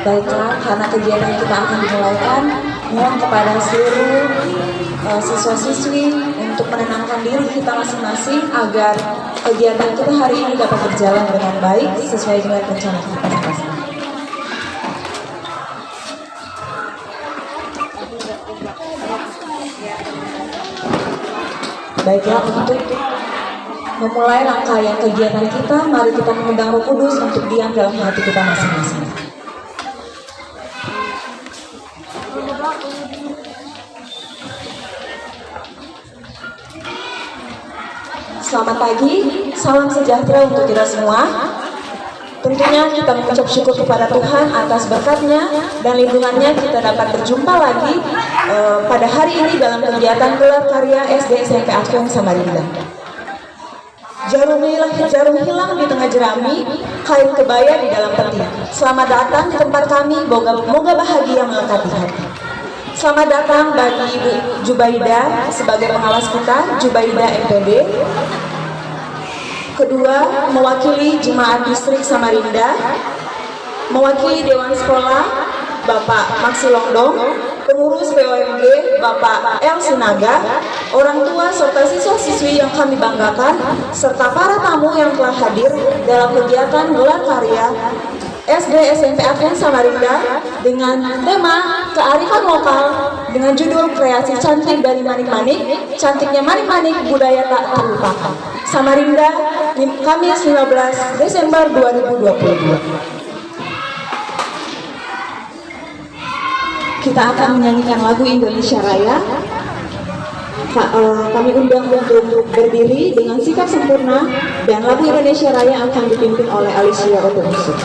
Baiklah, karena kegiatan kita akan dimulaikan, mohon kepada seluruh siswa-siswi untuk menenangkan diri kita masing-masing agar kegiatan kita hari ini dapat berjalan dengan baik sesuai dengan rencana kita masing-masing. Baiklah, untuk memulai rangkaian kegiatan kita, mari kita mengundang Roh Kudus untuk diam dalam hati kita masing-masing. Selamat pagi, salam sejahtera untuk kita semua. Tentunya kita mengucap syukur kepada Tuhan atas berkatnya dan lindungannya kita dapat berjumpa lagi pada hari ini dalam kegiatan gelar karya SD SMP Advent Samarinda. Jarum hilang di tengah jerami, kain kebaya di dalam peti. Selamat datang di tempat kami, moga bahagia melengkapi hati. Selamat datang bagi Ibu Jubaida sebagai pengawas kita, Jubaida MPD. Kedua, mewakili Jemaat Distrik Samarinda, mewakili Dewan Sekolah, Bapak Maksi Longdong, pengurus POMG, Bapak El Sinaga, orang tua serta siswa-siswi yang kami banggakan, serta para tamu yang telah hadir dalam kegiatan gelar karya SD SMP Advent Samarinda dengan tema kearifan lokal dengan judul kreasi cantik dari manik-manik, cantiknya manik-manik budaya tak terlupakan. Samarinda, Kamis 15 Desember 2022. Kita akan menyanyikan lagu Indonesia Raya. Kami undang untuk berdiri dengan sikap sempurna dan lagu Indonesia Raya akan dipimpin oleh Alicia Otomusu.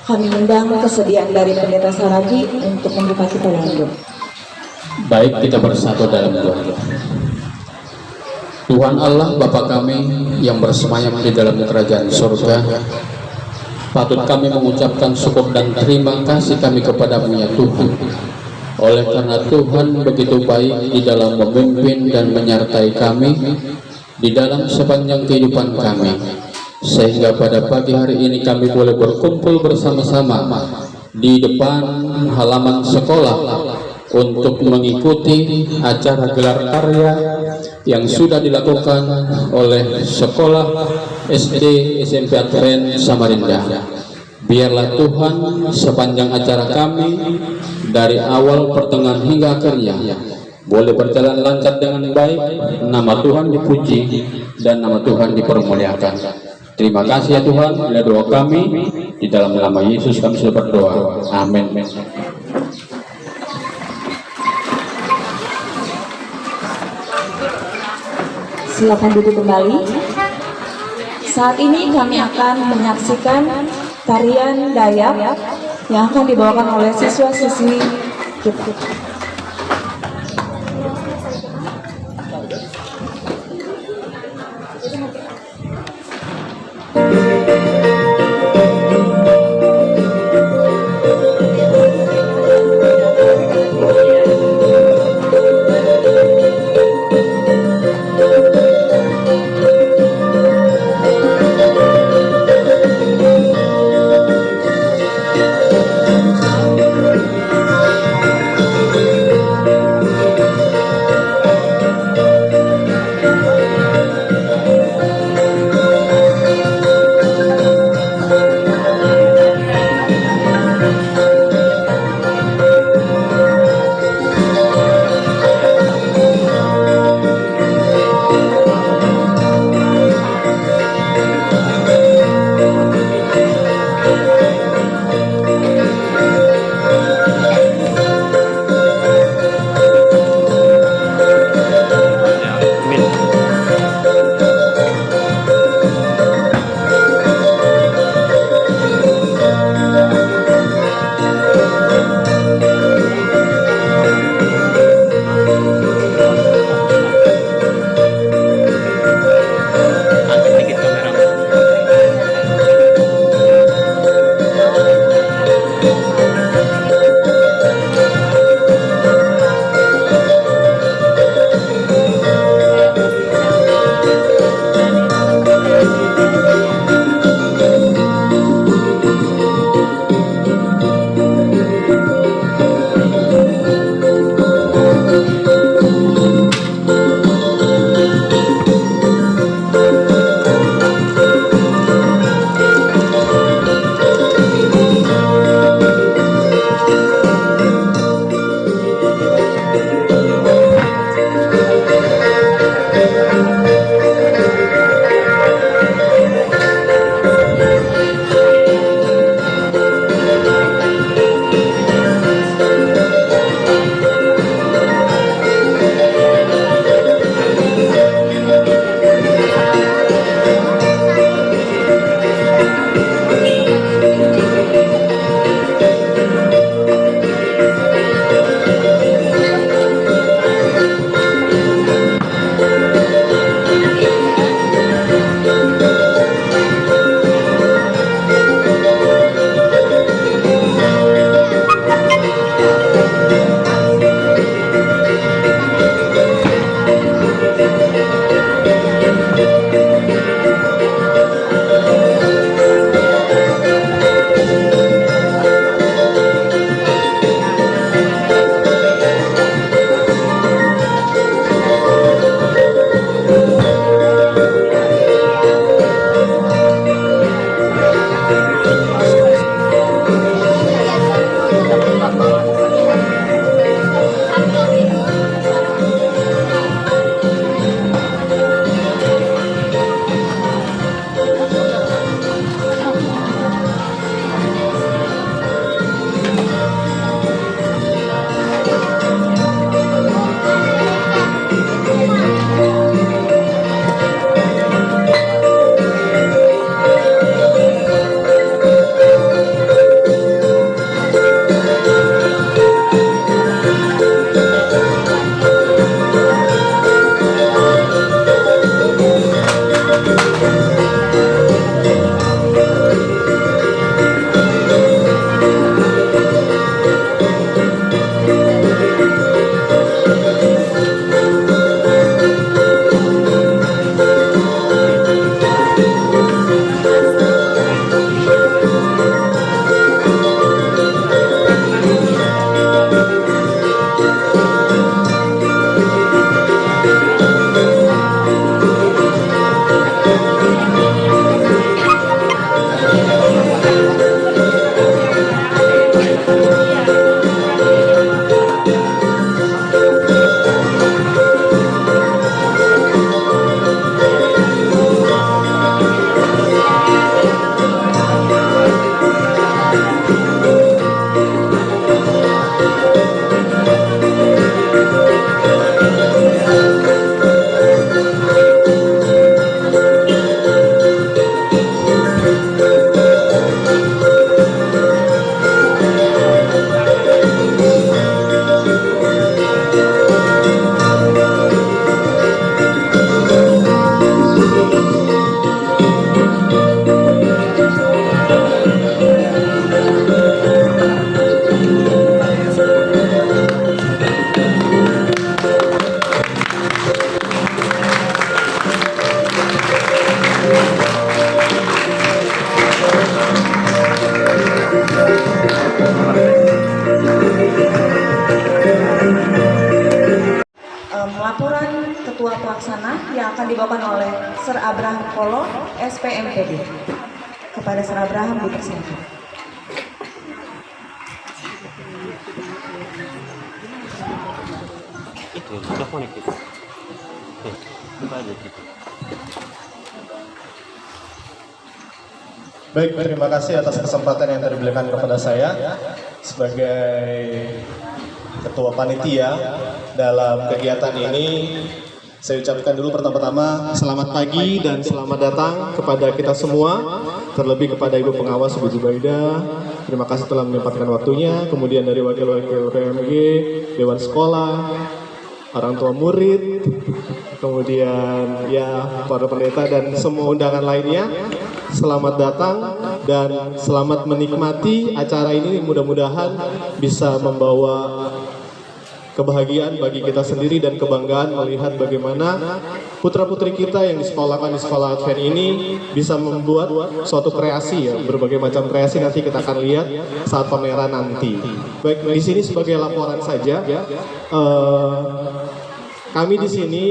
Kami undang kesediaan dari Pendeta Saragi untuk membuka kita lanjut. Baik, kita bersatu dalam doa. Tuhan Allah Bapa kami yang bersemayam di dalam kerajaan surga, patut kami mengucapkan syukur dan terima kasih kami kepadamu ya Tuhan. Oleh karena Tuhan begitu baik di dalam memimpin dan menyertai kami di dalam sepanjang kehidupan kami, sehingga pada pagi hari ini kami boleh berkumpul bersama-sama di depan halaman sekolah untuk mengikuti acara gelar karya yang sudah dilakukan oleh sekolah SD SMP Advent Samarinda. Biarlah Tuhan sepanjang acara kami dari awal, pertengahan hingga akhirnya boleh berjalan lancar dengan baik, nama Tuhan dipuji dan nama Tuhan dipermuliakan. Terima kasih ya Tuhan, bila doa kami di dalam nama Yesus kami sudah berdoa. Amin. Silakan duduk kembali. Saat ini kami akan menyaksikan tarian Dayak yang akan dibawakan oleh siswa-siswi kita. pelaksana yang akan dibawakan oleh Sir Abraham Polo, SPMPD. Kepada Sir Abraham dipersilakan. Itu udah connect itu. Buka aja gitu. Baik, terima kasih atas kesempatan yang diberikan kepada saya sebagai Ketua Panitia dalam kegiatan ini. Saya ucapkan dulu pertama-tama selamat pagi dan selamat datang kepada kita semua, terlebih kepada Ibu Pengawas Ibu Zubaida. Terima kasih telah menyempatkan waktunya, kemudian dari wakil-wakil PMG, Dewan Sekolah, orang tua murid, kemudian ya para pendeta dan semua undangan lainnya. Selamat datang dan selamat menikmati acara ini. Mudah-mudahan bisa membawa kebahagiaan bagi kita sendiri dan kebanggaan melihat bagaimana putra-putri kita yang disekolahkan di sekolah Advent ini bisa membuat suatu kreasi, ya, berbagai macam kreasi nanti kita akan lihat saat pameran nanti. Baik, di sini sebagai laporan saja, kami di sini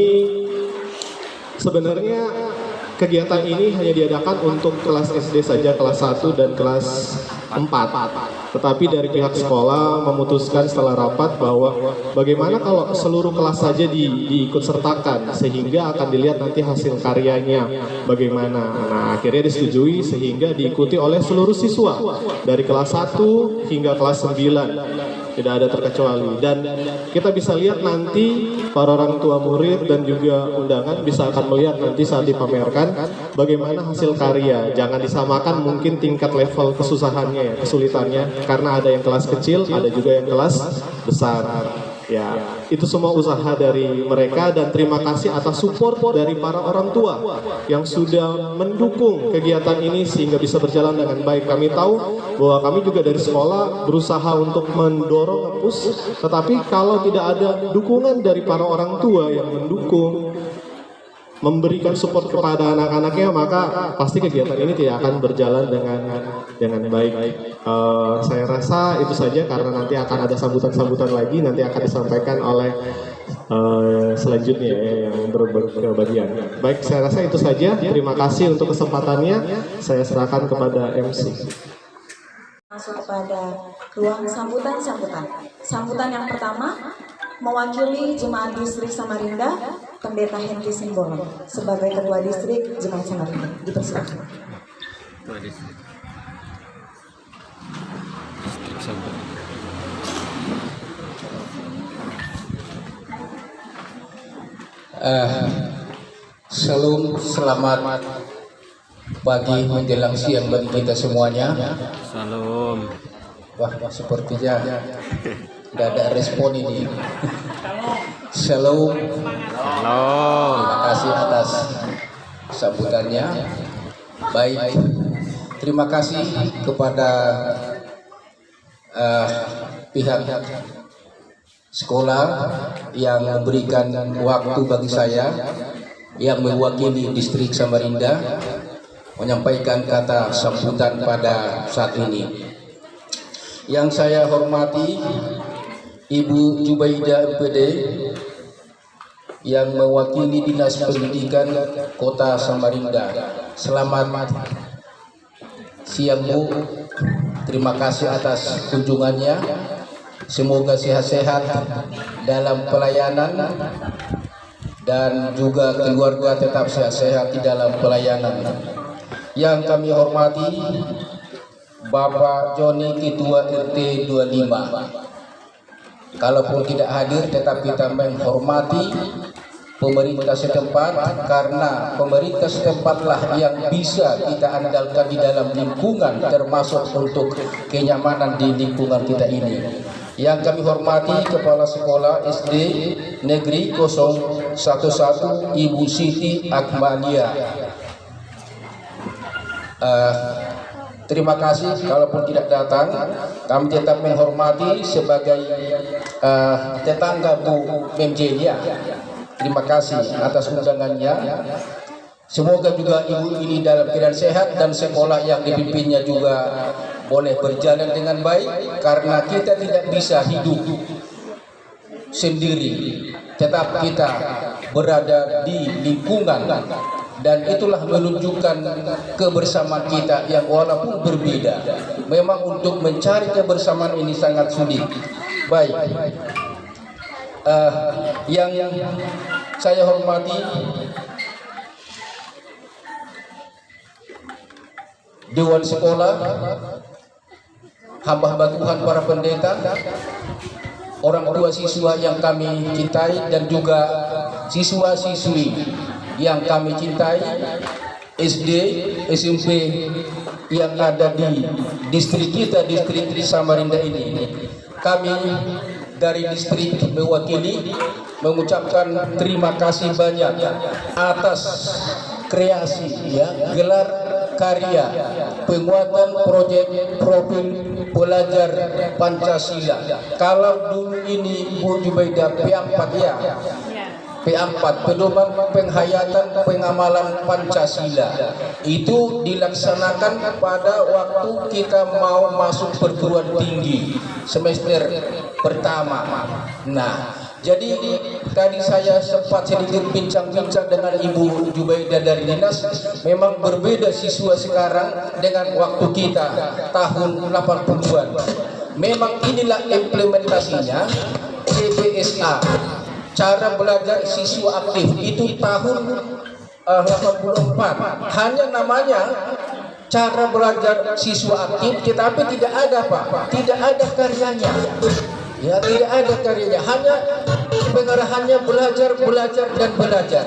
sebenarnya kegiatan ini hanya diadakan untuk kelas SD saja, kelas 1 dan kelas 4. Tetapi dari pihak sekolah memutuskan setelah rapat bahwa bagaimana kalau seluruh kelas saja diikut sertakan, sehingga akan dilihat nanti hasil karyanya bagaimana. Nah, akhirnya disetujui sehingga diikuti oleh seluruh siswa dari kelas 1 hingga kelas 9. Tidak ada terkecuali, dan kita bisa lihat nanti para orang tua murid dan juga undangan bisa akan melihat nanti saat dipamerkan bagaimana hasil karya. Jangan disamakan mungkin tingkat level kesusahannya, ya, kesulitannya, karena ada yang kelas kecil, ada juga yang kelas besar. Ya, itu semua usaha dari mereka, dan terima kasih atas support dari para orang tua yang sudah mendukung kegiatan ini sehingga bisa berjalan dengan baik. Kami tahu bahwa kami juga dari sekolah berusaha untuk mendorong, nge-push, tetapi kalau tidak ada dukungan dari para orang tua yang mendukung, memberikan support kepada anak-anaknya, maka pasti kegiatan ini tidak akan berjalan dengan baik. Saya rasa itu saja, karena nanti akan ada sambutan-sambutan lagi, nanti akan disampaikan oleh selanjutnya yang berbagian. Baik, saya rasa itu saja. Terima kasih untuk kesempatannya. Saya serahkan kepada MC. Masuk kepada ruang sambutan-sambutan. Sambutan yang pertama, mewakili Jemaat Distrik Samarinda, Pendeta Henry Simbolon sebagai Ketua Distrik Jemaat Samarinda. Dipersilakan. Ketua distrik. Distrik Samarinda. Shalom, selamat pagi menjelang siang bagi kita semuanya. Salam. Wah, sepertinya tidak ada respon ini. Shalom. Salam. Terima kasih atas sambutannya. Baik, terima kasih kepada pihak sekolah yang memberikan waktu bagi saya yang mewakili distrik Samarinda menyampaikan kata sambutan pada saat ini. Yang saya hormati Ibu Zubaida MPD yang mewakili Dinas Pendidikan Kota Samarinda. Selamat siang Bu. Terima kasih atas kunjungannya. Semoga sehat-sehat dalam pelayanan dan juga keluarga tetap sehat-sehat di dalam pelayanan. Yang kami hormati Bapak Joni, Ketua RT 25. Kalaupun tidak hadir, tetap kita menghormati pemerintah setempat, karena pemerintah setempatlah yang bisa kita andalkan di dalam lingkungan, termasuk untuk kenyamanan di lingkungan kita ini. Yang kami hormati Kepala Sekolah SD Negeri 011 Ibu Siti Akmania. Terima kasih, kalaupun tidak datang, kami tetap menghormati sebagai tetangga Bu MJ-nya. Terima kasih atas undangannya. Semoga juga ibu ini dalam keadaan sehat dan sekolah yang dipimpinnya juga boleh berjalan dengan baik, karena kita tidak bisa hidup sendiri. Tetap kita berada di lingkungan, dan itulah menunjukkan kebersamaan kita yang walaupun berbeda. Memang untuk mencari kebersamaan ini sangat sulit. Baik, yang saya hormati Dewan Sekolah, hamba-hamba Tuhan, para pendeta, orang tua siswa yang kami cintai, dan juga siswa-siswi yang kami cintai, SD, SMP yang ada di distrik kita, distrik Samarinda ini. Kami dari distrik mewakili mengucapkan terima kasih banyak atas kreasi, gelar karya penguatan proyek profil pelajar Pancasila. Kalau dulu ini Bu Jubaidah P4 P4, pedoman penghayatan pengamalan Pancasila, itu dilaksanakan pada waktu kita mau masuk perguruan tinggi semester pertama. Nah, jadi tadi saya sempat sedikit bincang-bincang dengan Ibu Jubaidah dari dinas. Memang berbeda siswa sekarang dengan waktu kita tahun 80-an. Memang inilah implementasinya CBSA, cara belajar siswa aktif, itu tahun 84. Hanya namanya cara belajar siswa aktif, tetapi tidak ada tidak ada karyanya. Ya, tidak ada karyanya, hanya pengarahannya belajar dan belajar.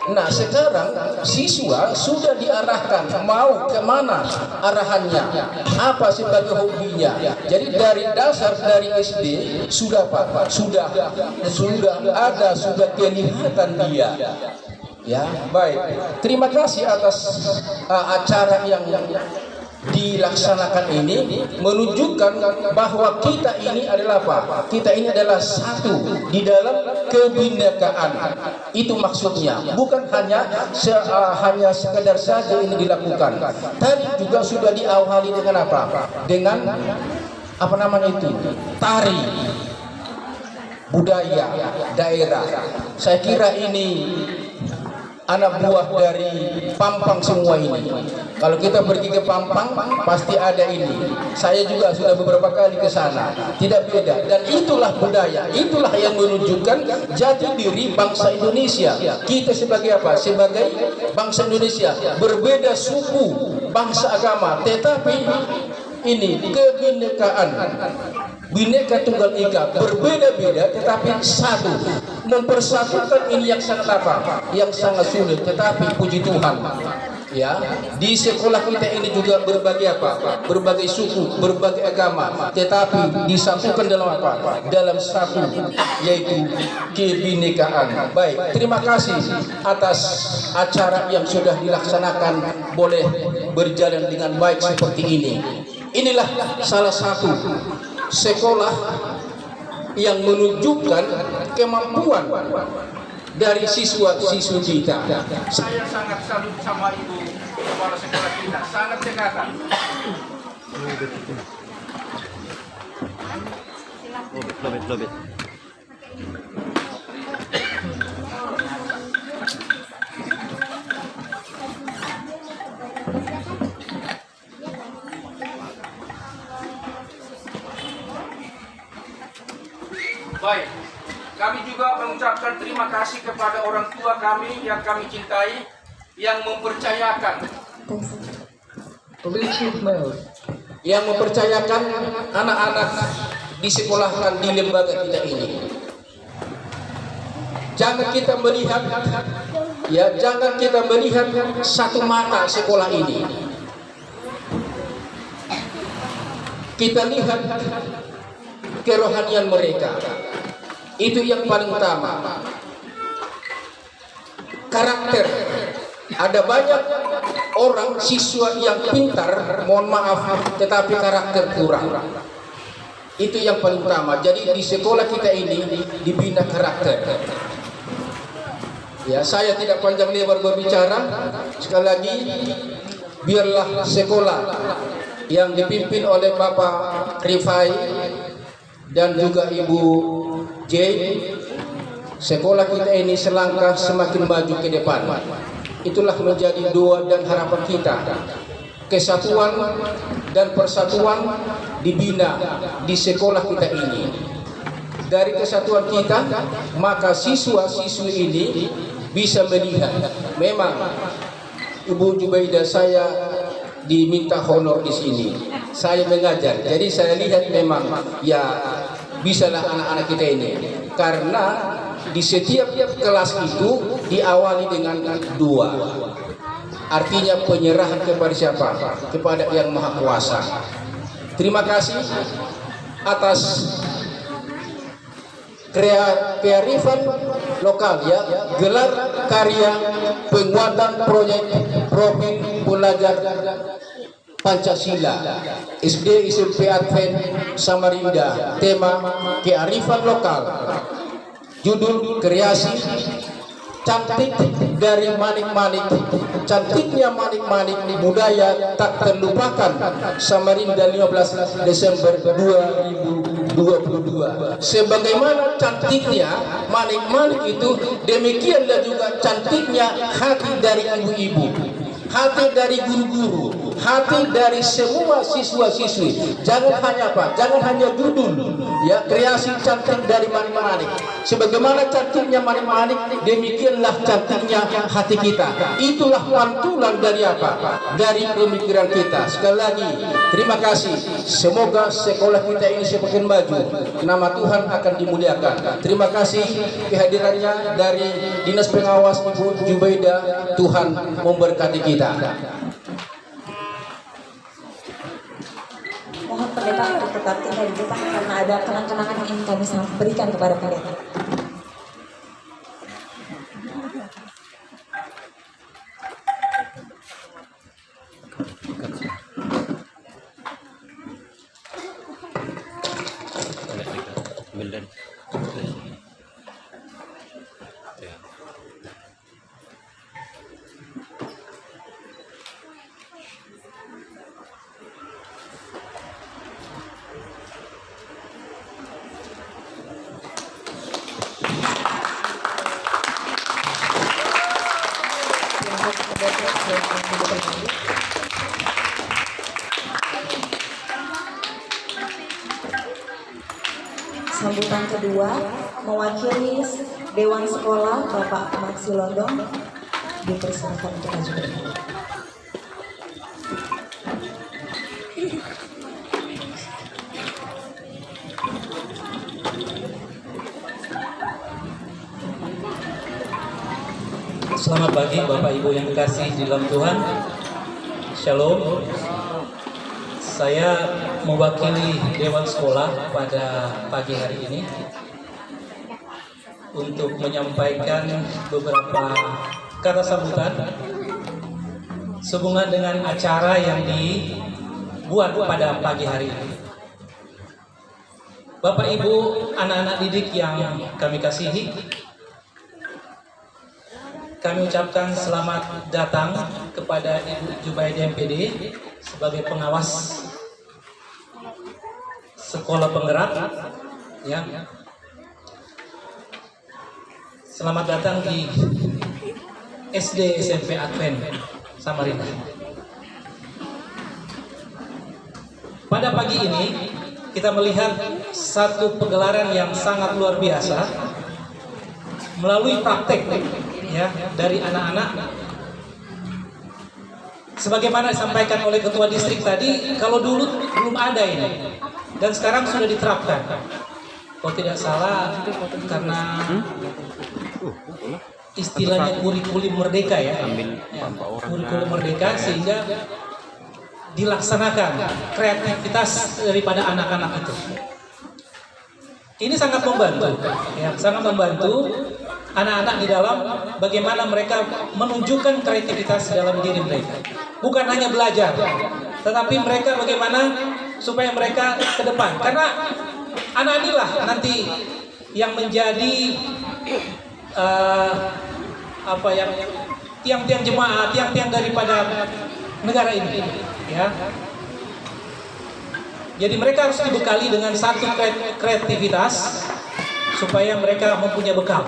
Nah, sekarang siswa sudah diarahkan mau kemana arahannya, apa sebagai hobinya. Jadi dari dasar, dari SD sudah kelihatan dia. Ya, baik. Terima kasih atas acara yang dilaksanakan ini, menunjukkan bahwa kita ini adalah apa? Kita ini adalah satu di dalam kebinekaan. Itu maksudnya, bukan hanya sekedar saja ini dilakukan. Tadi juga sudah diawali dengan apa? Dengan apa namanya itu? Tari budaya daerah. Saya kira ini anak buah dari Pampang semua ini. Kalau kita pergi ke Pampang pasti ada ini. Saya juga sudah beberapa kali ke sana. Tidak beda, dan itulah budaya, itulah yang menunjukkan jati diri bangsa Indonesia. Kita sebagai apa? Sebagai bangsa Indonesia, berbeda suku, bangsa, agama, tetapi ini kebinekaan, Bhinneka Tunggal Ika, berbeda-beda tetapi satu. Mempersatukan ini yang sangat apa? Yang sangat sulit, tetapi puji Tuhan, ya, di sekolah kita ini juga berbagai apa? Berbagai suku, berbagai agama, tetapi disatukan dalam apa? Dalam satu, yaitu kebinekaan. Baik, terima kasih atas acara yang sudah dilaksanakan, boleh berjalan dengan baik seperti ini. Inilah salah satu sekolah yang menunjukkan kemampuan dari siswa-siswi kita. Saya sangat salut sama Ibu Kepala Sekolah kita, sangat dekatan. Lobet. Baik, kami juga mengucapkan terima kasih kepada orang tua kami yang kami cintai, yang mempercayakan anak-anak disekolahkan di lembaga kita ini. Jangan kita melihat satu mata sekolah ini. Kita lihat kerohanian mereka. Itu yang paling utama. Karakter. Ada banyak orang siswa yang pintar, mohon maaf, tetapi karakter kurang. Itu yang paling utama. Jadi di sekolah kita ini dibina karakter. Ya, saya tidak panjang lebar berbicara. Sekali lagi, biarlah sekolah yang dipimpin oleh Bapak Rifai dan juga Ibu Jane sekolah kita ini selangkah semakin maju ke depan. Itulah menjadi doa dan harapan kita. Kesatuan dan persatuan dibina di sekolah kita ini. Dari kesatuan kita, maka siswa-siswi ini bisa melihat memang Ibu Jubaidah saya diminta honor di sini. Saya mengajar, jadi saya lihat memang ya bisalah anak-anak kita ini. Karena di setiap kelas itu diawali dengan doa. Artinya penyerahan kepada siapa? Kepada Yang Maha Kuasa. Terima kasih atas kearifan lokal ya, gelar karya penguatan proyek profil belajar Pancasila SD SMP Advent Samarinda, tema kearifan lokal, judul kreasi cantik dari manik-manik, cantiknya manik-manik budaya tak terlupakan Samarinda 15 Desember 2022. Sebagaimana cantiknya manik-manik itu, demikianlah juga cantiknya hati dari ibu-ibu, hati dari guru-guru, hati dari semua siswa-siswi. Jangan hanya apa? Jangan hanya judul ya, kreasi cantik dari manik-manik. Sebagaimana cantiknya manik-manik, demikianlah cantiknya hati kita. Itulah pantulan dari apa? Dari pemikiran kita. Sekali lagi, terima kasih. Semoga sekolah kita ini semakin maju. Nama Tuhan akan dimuliakan. Terima kasih kehadirannya dari Dinas Pengawas Ibu Jubaidah. Tuhan memberkati kita. Mohon pendeta untuk tetap tinggal di depan karena ada kenang-kenangan yang ingin kami berikan kepada pendeta. Sambutan kedua, mewakili Dewan Sekolah Bapak Maksi Londong, dipersilakan untuk maju ke depan. Selamat pagi Bapak Ibu yang dikasihi di dalam Tuhan. Shalom. Saya mewakili Dewan Sekolah pada pagi hari ini untuk menyampaikan beberapa kata sambutan sehubungan dengan acara yang dibuat pada pagi hari ini. Bapak Ibu, anak-anak didik yang kami kasihi, kami ucapkan selamat datang kepada Ibu Jubaidah MPD sebagai pengawas sekolah penggerak ya. Selamat datang di SD SMP Advent Samarinda. Pada pagi ini kita melihat satu pegelaran yang sangat luar biasa melalui praktek ya dari anak-anak. Sebagaimana disampaikan oleh ketua distrik tadi, kalau dulu belum ada ini dan sekarang sudah diterapkan. Kalau tidak salah karena istilahnya kurikulum merdeka ya, kurikulum merdeka sehingga dilaksanakan kreativitas daripada anak-anak itu. Ini sangat membantu, ya, sangat membantu anak-anak di dalam bagaimana mereka menunjukkan kreativitas dalam diri mereka. Bukan hanya belajar, tetapi mereka bagaimana supaya mereka ke depan. Karena anak inilah nanti yang menjadi tiang-tiang jemaat, tiang-tiang daripada negara ini, ya. Jadi mereka harus dibekali dengan satu kreativitas supaya mereka mempunyai bekal.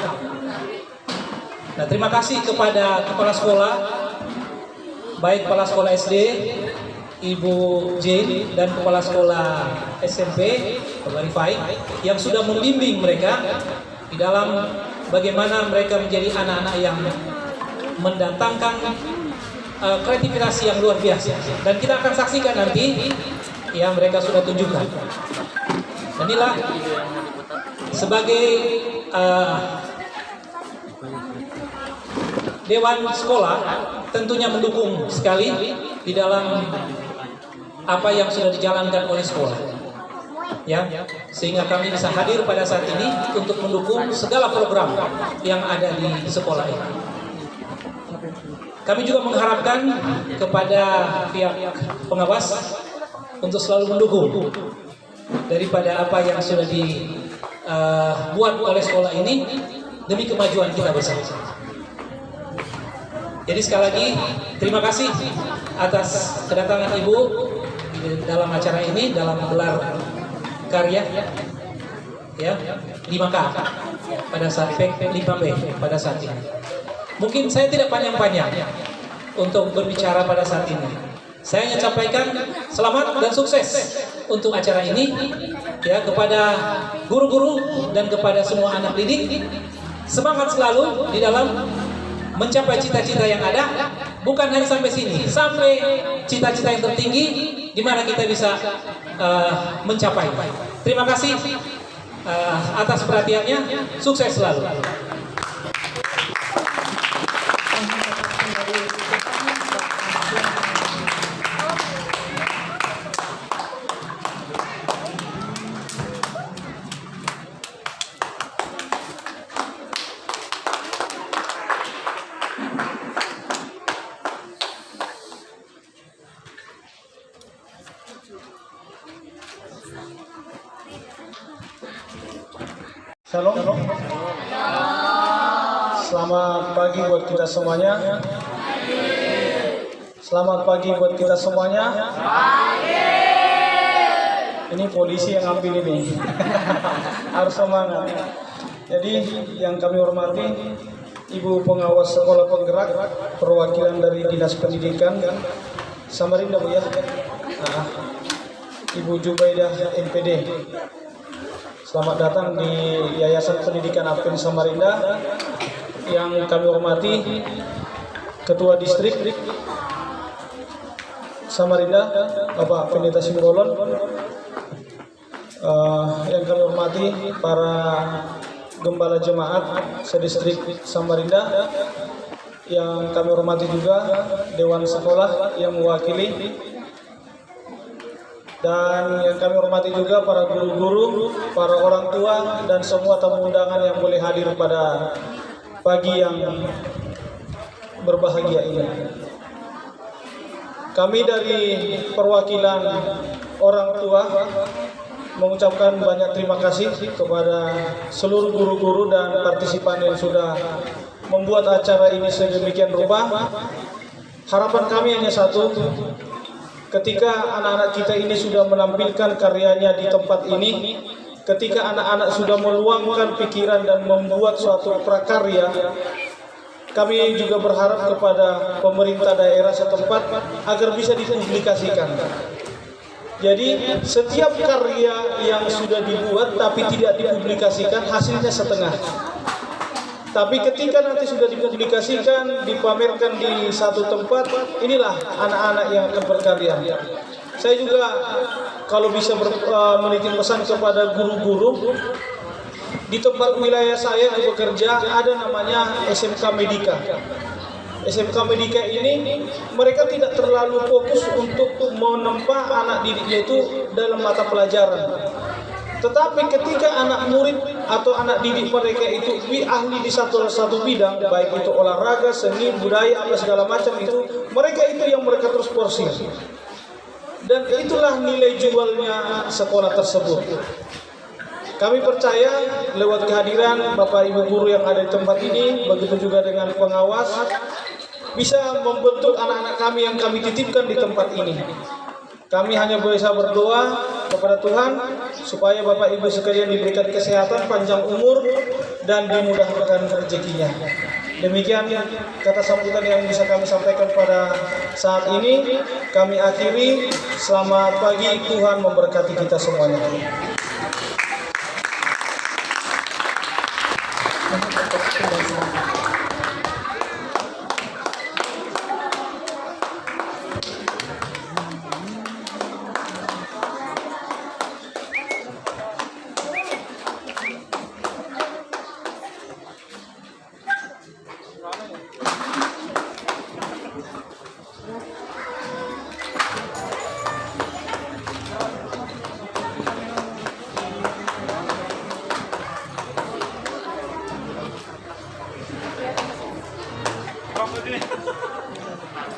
Nah, terima kasih kepada kepala sekolah, baik kepala sekolah SD, Ibu Jane, dan kepala sekolah SMP, Pak Rifai, yang sudah membimbing mereka di dalam bagaimana mereka menjadi anak-anak yang mendatangkan kreativitas yang luar biasa. Dan kita akan saksikan nanti yang mereka sudah tunjukkan. Dan inilah sebagai Dewan Sekolah tentunya mendukung sekali di dalam apa yang sudah dijalankan oleh sekolah, ya, sehingga kami bisa hadir pada saat ini untuk mendukung segala program yang ada di sekolah ini. Kami juga mengharapkan kepada pihak pengawas untuk selalu mendukung daripada apa yang sudah dibuat oleh sekolah ini demi kemajuan kita bersama. Jadi sekali lagi terima kasih atas kedatangan Ibu dalam acara ini, dalam gelar karya ya 5K pada saat 5B pada saat ini. Mungkin saya tidak panjang-panjang untuk berbicara pada saat ini. Saya hanya sampaikan selamat dan sukses untuk acara ini ya kepada guru-guru dan kepada semua anak didik. Semangat selalu di dalam mencapai cita-cita yang ada, bukan hanya sampai sini, sampai cita-cita yang tertinggi di mana kita bisa mencapai. Terima kasih atas perhatiannya, sukses selalu. Shalom. Selamat pagi buat kita semuanya. Selamat pagi buat kita semuanya. Ini polisi yang ngambil ini. Harus semangat. Jadi yang kami hormati Ibu Pengawas Sekolah Penggerak, perwakilan dari Dinas Pendidikan Samarinda, Bu ya. Ibu Jubaidah MPD. Selamat datang di Yayasan Pendidikan Advent Samarinda. Yang kami hormati Ketua Distrik Samarinda, Bapak Pendeta Simbolon. Yang kami hormati para Gembala Jemaat sedistrik Samarinda. Yang kami hormati juga Dewan Sekolah yang mewakili. Dan yang kami hormati juga para guru-guru, para orang tua, dan semua tamu undangan yang boleh hadir pada pagi yang berbahagia ini. Kami dari perwakilan orang tua mengucapkan banyak terima kasih kepada seluruh guru-guru dan partisipan yang sudah membuat acara ini sedemikian rupa. Harapan kami hanya satu. Ketika anak-anak kita ini sudah menampilkan karyanya di tempat ini, ketika anak-anak sudah meluangkan pikiran dan membuat suatu prakarya, kami juga berharap kepada pemerintah daerah setempat agar bisa dipublikasikan. Jadi setiap karya yang sudah dibuat tapi tidak dipublikasikan hasilnya setengah. Tapi ketika nanti sudah dipublikasikan, dipamerkan di satu tempat, inilah anak-anak yang akan berkarya. Saya juga kalau bisa menitip pesan kepada guru-guru, di tempat wilayah saya bekerja ada namanya SMK Medika. SMK Medika ini mereka tidak terlalu fokus untuk menempa anak didiknya itu dalam mata pelajaran. Tetapi ketika anak murid atau anak didik mereka itu ahli di satu bidang, baik itu olahraga, seni, budaya, apa segala macam itu, mereka itu yang mereka terus porsir. Dan itulah nilai jualnya sekolah tersebut. Kami percaya lewat kehadiran Bapak Ibu guru yang ada di tempat ini, begitu juga dengan pengawas, bisa membentuk anak-anak kami yang kami titipkan di tempat ini. Kami hanya bisa berdoa kepada Tuhan supaya Bapak Ibu sekalian diberikan kesehatan, panjang umur, dan dimudahkan rezekinya. Demikian kata sambutan yang bisa kami sampaikan pada saat ini. Kami akhiri. Selamat pagi, Tuhan memberkati kita semuanya.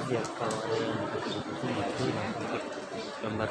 Ya kalau ada yang itu gambar.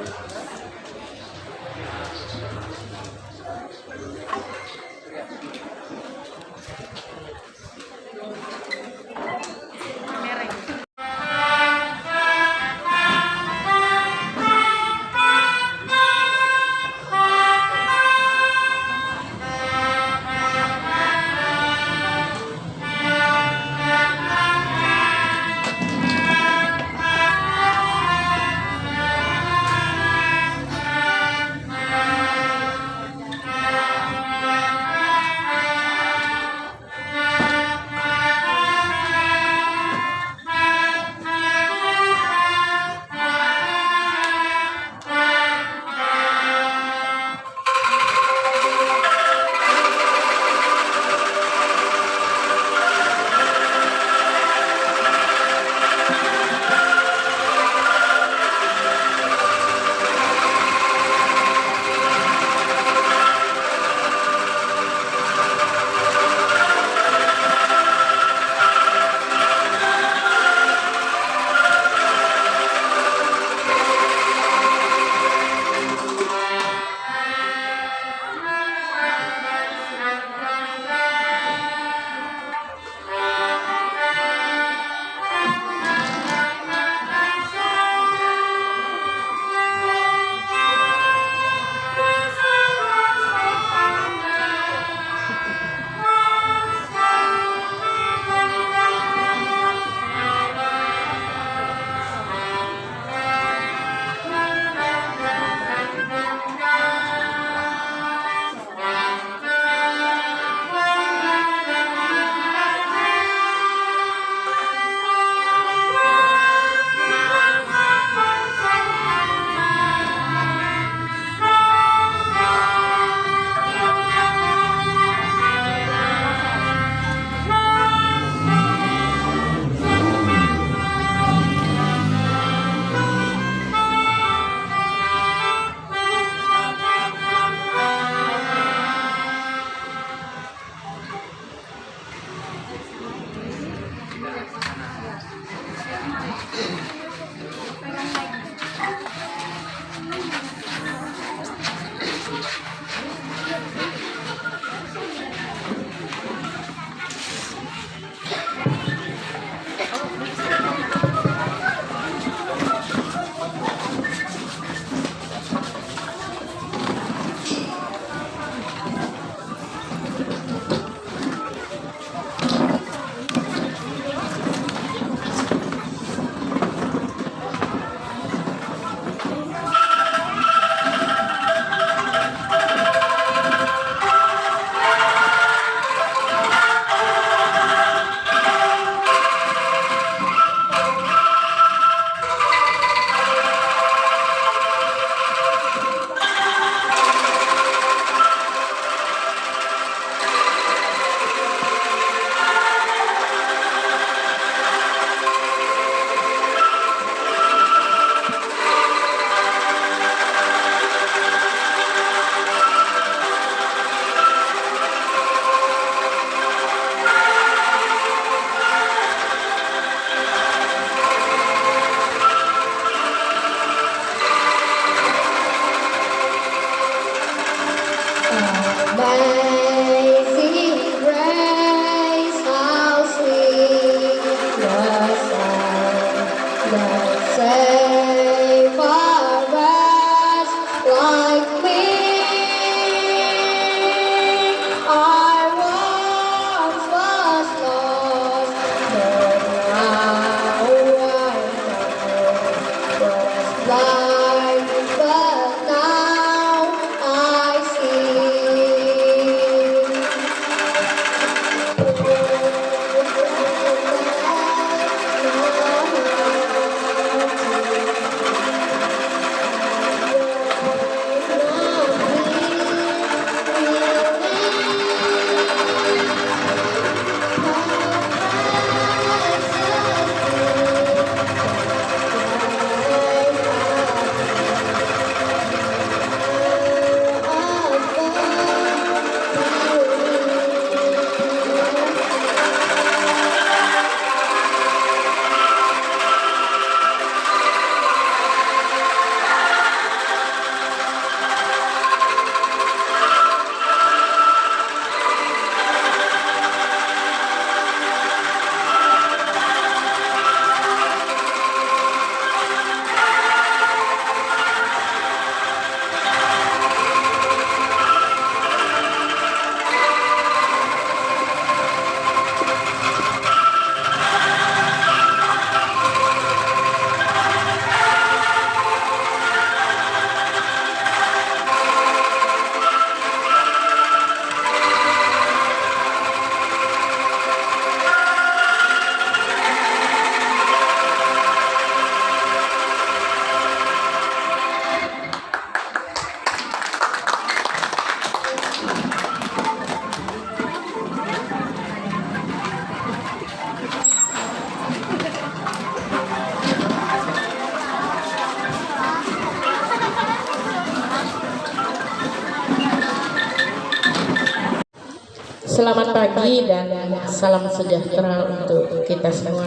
Selamat pagi dan salam sejahtera untuk kita semua.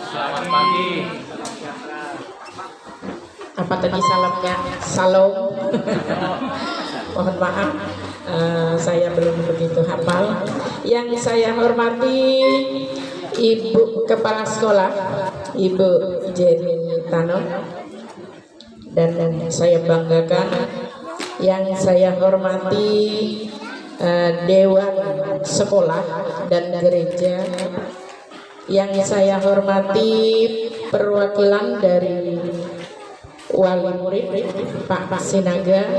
Selamat pagi. Apa tadi salamnya? Salam. Mohon maaf, saya belum begitu hafal. Yang saya hormati Ibu Kepala Sekolah, Ibu Jenny Tano, dan saya banggakan. Yang saya hormati Dewan Sekolah dan Gereja, yang saya hormati perwakilan dari wali murid Pak Sinaga,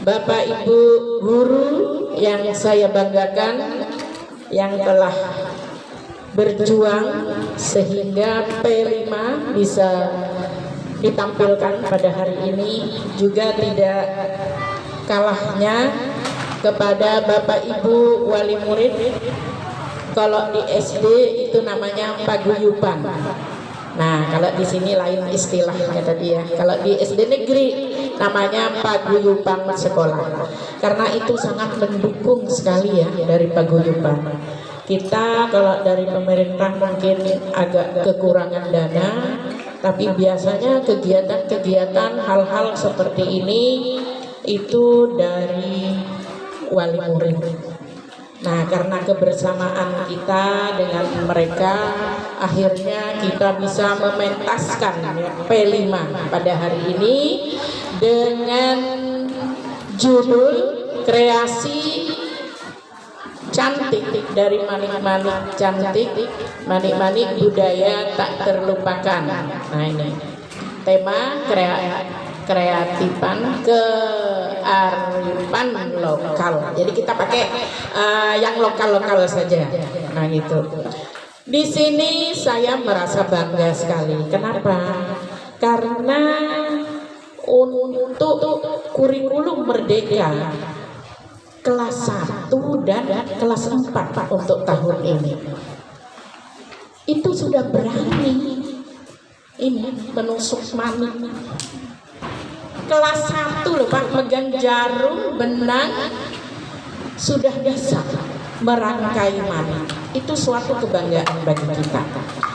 Bapak Ibu guru yang saya banggakan yang telah berjuang sehingga P5 bisa ditampilkan pada hari ini, juga tidak kalahnya kepada Bapak Ibu wali murid. Kalau di SD itu namanya paguyuban. Nah, kalau di sini lain istilahnya tadi ya. Kalau di SD negeri namanya paguyuban sekolah. Karena itu sangat mendukung sekali ya dari paguyuban. Kita kalau dari pemerintah mungkin agak kekurangan dana, tapi biasanya kegiatan-kegiatan hal-hal seperti ini itu dari wali murid. Nah, karena kebersamaan kita dengan mereka, akhirnya kita bisa mementaskan ya, P5 pada hari ini dengan judul kreasi cantik dari manik-manik cantik, manik-manik budaya tak terlupakan. Nah, ini tema kreatifan kearifan lokal. Jadi kita pakai yang lokal-lokal saja. Nah, gitu. Di sini saya merasa bangga sekali. Kenapa? Karena untuk kurikulum Merdeka kelas 1 dan kelas 4 untuk tahun ini itu sudah berani ini menusuk manik. Kelas 1 loh Pak, megang jarum, benang, sudah bisa merangkai manik. Itu suatu kebanggaan bagi kita.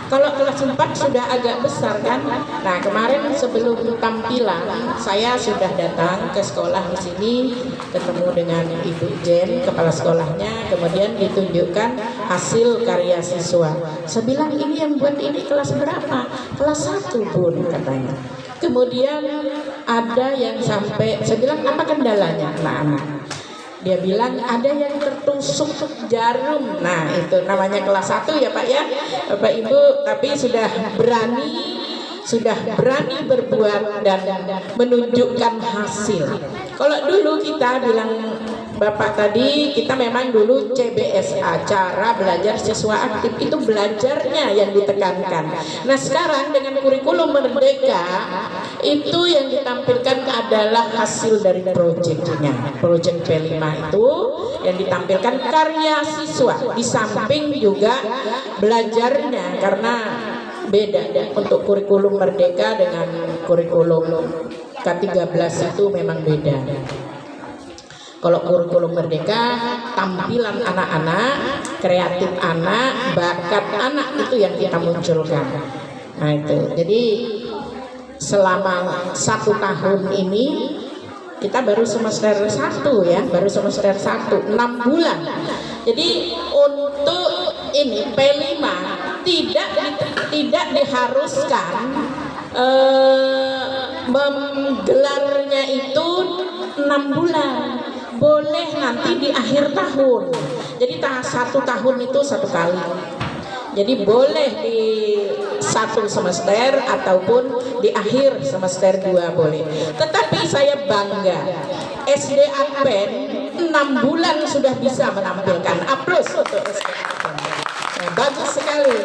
Kalau kelas 4 sudah agak besar kan. Nah, kemarin sebelum tampilan saya sudah datang ke sekolah di sini, ketemu dengan Ibu Jen, kepala sekolahnya, kemudian ditunjukkan hasil karya siswa. Saya bilang, ini yang buat ini kelas berapa? Kelas 1 Bun, katanya. Kemudian ada yang sampai, saya bilang apa kendalanya anak-anak? Dia bilang ada yang tertusuk jarum. Nah, itu namanya kelas 1 ya Pak ya, Bapak Ibu, tapi sudah berani berbuat dan menunjukkan hasil. Kalau dulu kita bilang Bapak tadi, kita memang dulu CBSA, cara belajar siswa aktif, itu belajarnya yang ditekankan. Nah, sekarang dengan kurikulum Merdeka, itu yang ditampilkan adalah hasil dari proyeknya. Proyek P5 itu yang ditampilkan karya siswa, di samping juga belajarnya, karena beda untuk kurikulum Merdeka dengan kurikulum K13 itu memang beda. Kalau kurikulum Merdeka, tampilan anak-anak, kreatif anak, bakat anak itu yang kita munculkan. Nah itu, jadi selama 1 tahun ini kita baru semester 1 ya, baru semester 1, 6 bulan. Jadi untuk ini P5 tidak diharuskan menggelarnya itu 6 bulan. Boleh nanti di akhir tahun. Jadi 1 tahun itu 1 kali. Jadi boleh di 1 semester ataupun di akhir semester 2 boleh. Tetapi saya bangga, SD Advent 6 bulan sudah bisa menampilkan. Aplaus untuk SD Advent. Nah, bagus sekali.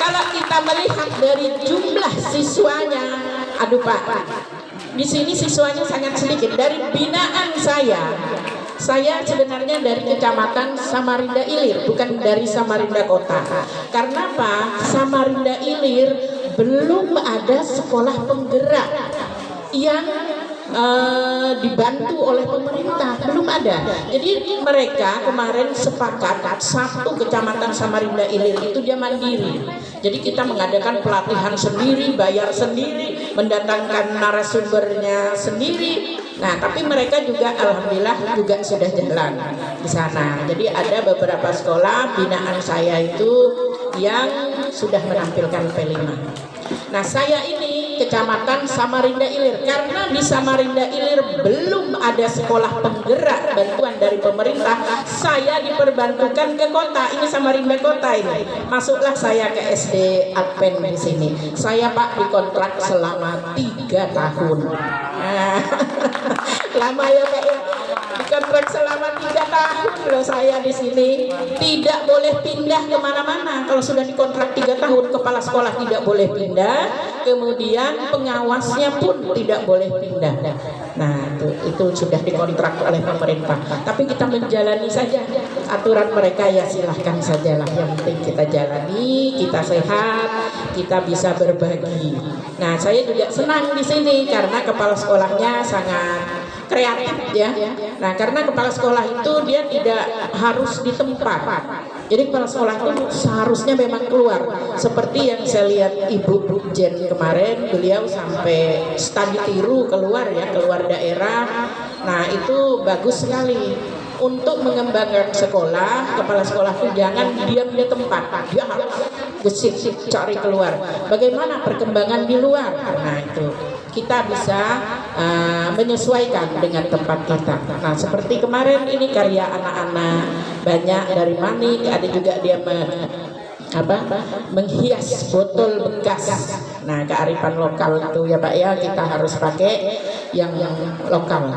Kalau kita melihat dari jumlah siswanya, aduh Pak, di sini siswanya sangat sedikit. Dari binaan saya sebenarnya dari Kecamatan Samarinda Ilir, bukan dari Samarinda Kota. Karena apa? Samarinda Ilir belum ada sekolah penggerak yang dibantu oleh pemerintah, belum ada. Jadi mereka kemarin sepakat satu kecamatan Samarinda Ilir itu dia mandiri. Jadi kita mengadakan pelatihan sendiri, bayar sendiri, mendatangkan narasumbernya sendiri. Nah, tapi mereka juga alhamdulillah juga sudah jalan di sana. Jadi ada beberapa sekolah binaan saya itu yang sudah menampilkan P5. Nah, saya ini kecamatan Samarinda Ilir, karena di Samarinda Ilir belum ada sekolah penggerak bantuan dari pemerintah, saya diperbantukan ke kota. Ini Samarinda kota ini. Masuklah saya ke SD Advent di sini. Saya Pak dikontrak selama 3 tahun. Nah, lama ya Pak ya. Dikontrak selama 3 tahun loh saya di sini. Tidak boleh pindah kemana-mana. Kalau sudah dikontrak 3 tahun, kepala sekolah tidak boleh pindah. Kemudian pengawasnya pun tidak boleh pindah. Nah, itu sudah dikontrak oleh pemerintah. Tapi kita menjalani saja aturan mereka, ya silahkan sajalah. Yang penting kita jalani, kita sehat, kita bisa berbagi. Nah, saya juga senang di sini karena kepala sekolahnya sangat kreatif ya. Nah, karena kepala sekolah itu dia tidak harus di tempat. Jadi kepala sekolah itu seharusnya memang keluar. Seperti yang saya lihat Ibu Jen kemarin, beliau sampai studi tiru keluar ya, keluar daerah. Nah, itu bagus sekali. Untuk mengembangkan sekolah, kepala sekolah itu jangan diam di tempat, dia harus gesit cari keluar. Bagaimana perkembangan di luar? Nah, itu kita bisa menyesuaikan dengan tempat kita. Nah, seperti kemarin ini karya anak-anak banyak dari Manik, ada juga dia menghias botol bekas. Nah, kearifan lokal itu ya Pak ya, kita harus pakai yang lokal.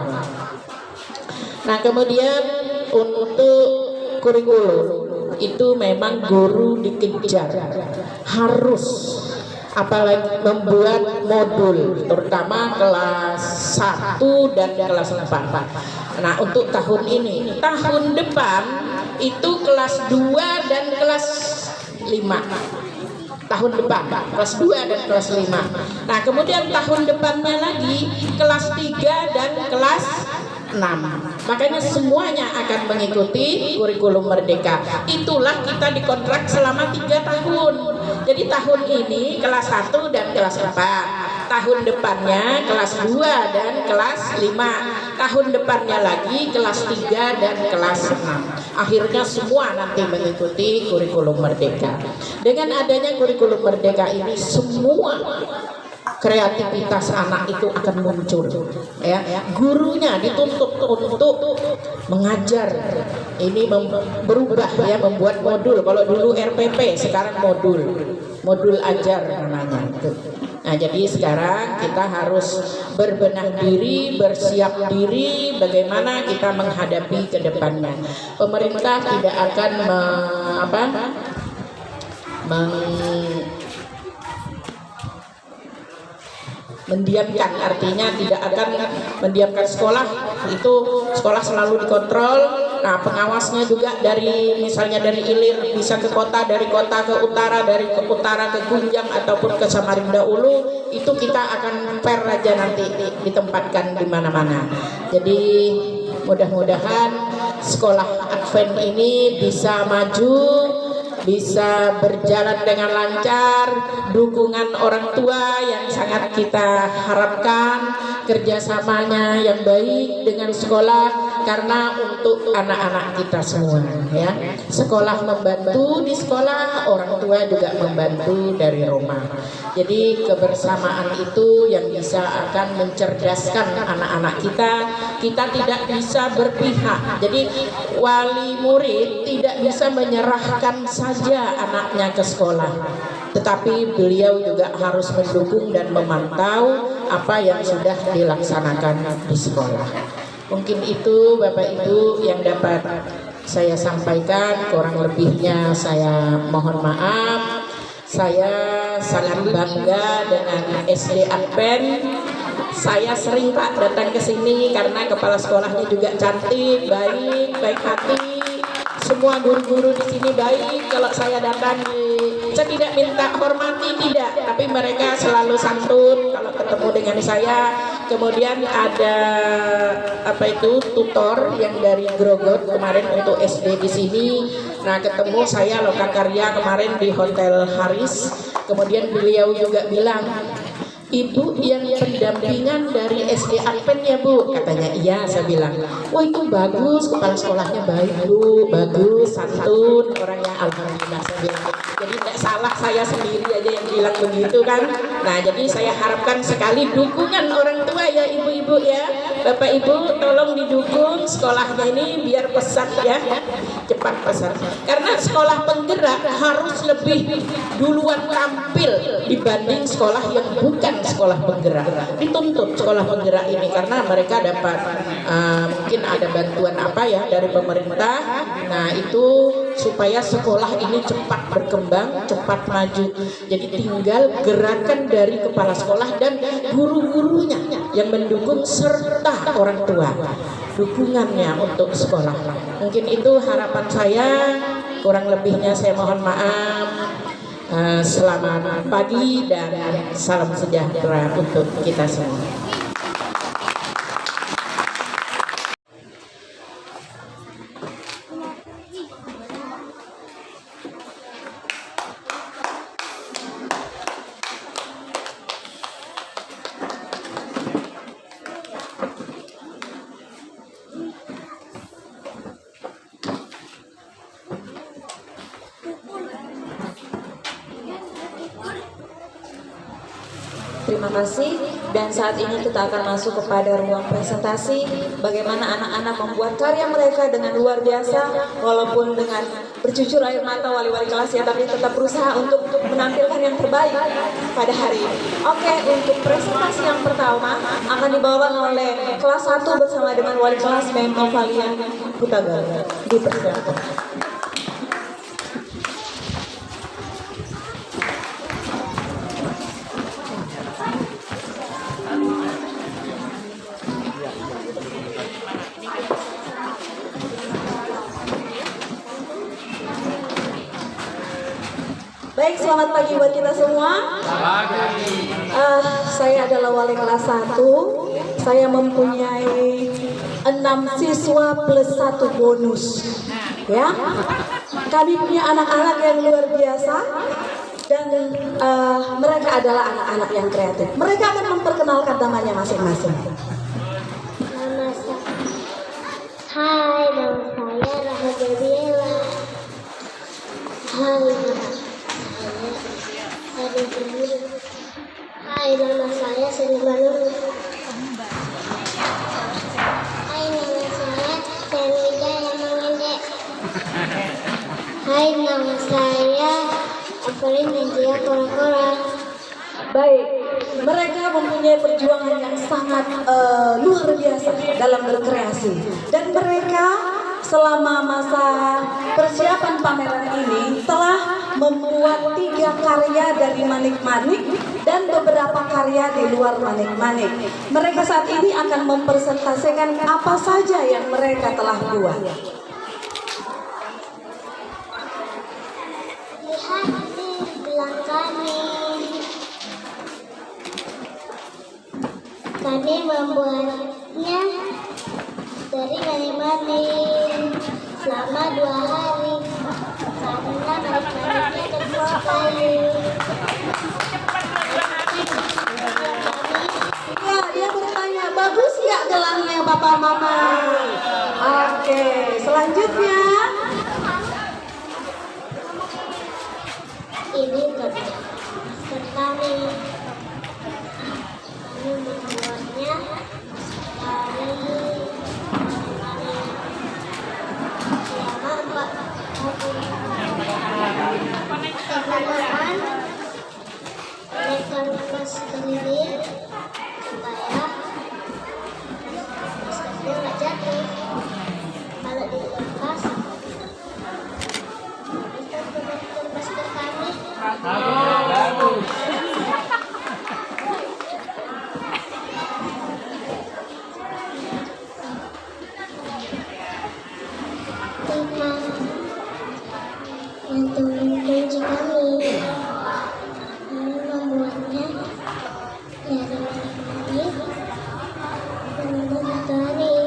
Nah, kemudian untuk kurikulum itu memang guru dikejar harus, apalagi membuat modul terutama kelas 1 dan kelas 4. Nah, untuk tahun ini, tahun depan itu kelas 2 dan kelas 5. Tahun depan kelas 2 dan kelas 5. Nah, kemudian tahun depannya lagi kelas 3 dan kelas 6. Makanya semuanya akan mengikuti kurikulum Merdeka. Itulah kita dikontrak selama 3 tahun. Jadi tahun ini kelas 1 dan kelas 4. Tahun depannya kelas 2 dan kelas 5. Tahun depannya lagi kelas 3 dan kelas 6. Akhirnya semua nanti mengikuti kurikulum Merdeka. Dengan adanya kurikulum Merdeka ini, semua kreativitas anak itu akan muncul ya. Gurunya dituntut untuk mengajar, ini berubah ya, membuat modul. Kalau dulu RPP, sekarang modul ajar namanya. Nah, jadi sekarang kita harus berbenah diri, bersiap diri bagaimana kita menghadapi ke depannya. Pemerintah tidak akan mendiamkan, artinya tidak akan mendiamkan sekolah. Itu sekolah selalu dikontrol. Nah, pengawasnya juga dari misalnya dari Ilir bisa ke kota, dari kota ke utara, dari ke utara ke Gunjang ataupun ke Samarinda Ulu, itu kita akan fair aja nanti ditempatkan di mana-mana. Jadi mudah-mudahan sekolah Advent ini bisa maju, bisa berjalan dengan lancar, dukungan orang tua yang sangat kita harapkan, kerjasamanya yang baik dengan sekolah, karena untuk anak-anak kita semua ya. Sekolah membantu di sekolah, orang tua juga membantu dari rumah. Jadi kebersamaan itu yang bisa akan mencerdaskan anak-anak kita. Kita tidak bisa berpihak. Jadi wali murid tidak bisa menyerahkan saja anaknya ke sekolah, tetapi beliau juga harus mendukung dan memantau apa yang sudah dilaksanakan di sekolah. Mungkin itu Bapak Ibu yang dapat saya sampaikan, kurang lebihnya saya mohon maaf. Saya sangat bangga dengan SD Advent. Saya sering Pak datang ke sini karena kepala sekolahnya juga cantik, baik hati. semua guru-guru di sini baik. Kalau saya datang, saya tidak minta hormati, tidak, tapi mereka selalu santun kalau ketemu dengan saya. Kemudian ada tutor yang dari Grogot kemarin untuk SD di sini. Nah, ketemu saya Lokakarya kemarin di Hotel Haris. Kemudian beliau juga bilang, Ibu yang pendampingan dari SD Advent ya Bu? Katanya iya, saya bilang. Wah itu bagus, kepala sekolahnya baik Bu, bagus, santun, orangnya alhamdulillah, saya bilang. Jadi tidak salah saya sendiri aja yang bilang begitu kan. Nah jadi saya harapkan sekali dukungan orang tua ya ibu-ibu ya. Bapak Ibu tolong didukung sekolahnya ini biar pesat ya, cepat pesat. Karena sekolah penggerak harus lebih duluan tampil dibanding sekolah yang bukan sekolah penggerak. Dituntut sekolah penggerak ini karena mereka dapat mungkin ada bantuan apa ya dari pemerintah. Nah itu supaya sekolah ini cepat berkembang, cepat maju. Jadi tinggal gerakan dari kepala sekolah dan guru-gurunya yang mendukung serta orang tua dukungannya untuk sekolah. Mungkin itu harapan saya, kurang lebihnya saya mohon maaf. Selamat pagi dan salam sejahtera untuk kita semua. Terima kasih, dan saat ini kita akan masuk kepada ruang presentasi bagaimana anak-anak membuat karya mereka dengan luar biasa, walaupun dengan bercucur air mata wali-wali kelas ya, tapi tetap berusaha untuk menampilkan yang terbaik pada hari ini. Oke, untuk presentasi yang pertama akan dibawakan oleh kelas 1 bersama dengan wali kelas Memo Valia Hutagalung. Dipersilakan. Baik, selamat pagi buat kita semua. Saya adalah wali kelas 1. Saya mempunyai 6 siswa plus 1 bonus. Ya, kami punya anak-anak yang luar biasa dan mereka adalah anak-anak yang kreatif. Mereka akan memperkenalkan namanya masing-masing. Hai, nama saya Rahma Gabriela. Hai, Hai, nama saya Sri Manur. Hai, nama saya Senwida yang mengende. Hai, nama saya Evelyn Menjia Kora-Kora. Baik, mereka mempunyai perjuangan yang sangat luar biasa dalam berkreasi, dan mereka selama masa persiapan pameran ini telah membuat 3 karya dari Manik-Manik dan beberapa karya di luar Manik-Manik. Mereka saat ini akan mempresentasikan apa saja yang mereka telah buat. Lihat di belakang kami. Kami membuatnya dari manik-manik selama 2 hari karena manik-maniknya kecil sekali. Ya, dia bertanya, bagus ya gelangnya Bapak Mama? Oke, selanjutnya. Ini kerja kami. Kami membuatnya dari selama kunci kami membuatnya dari manik membuat tari.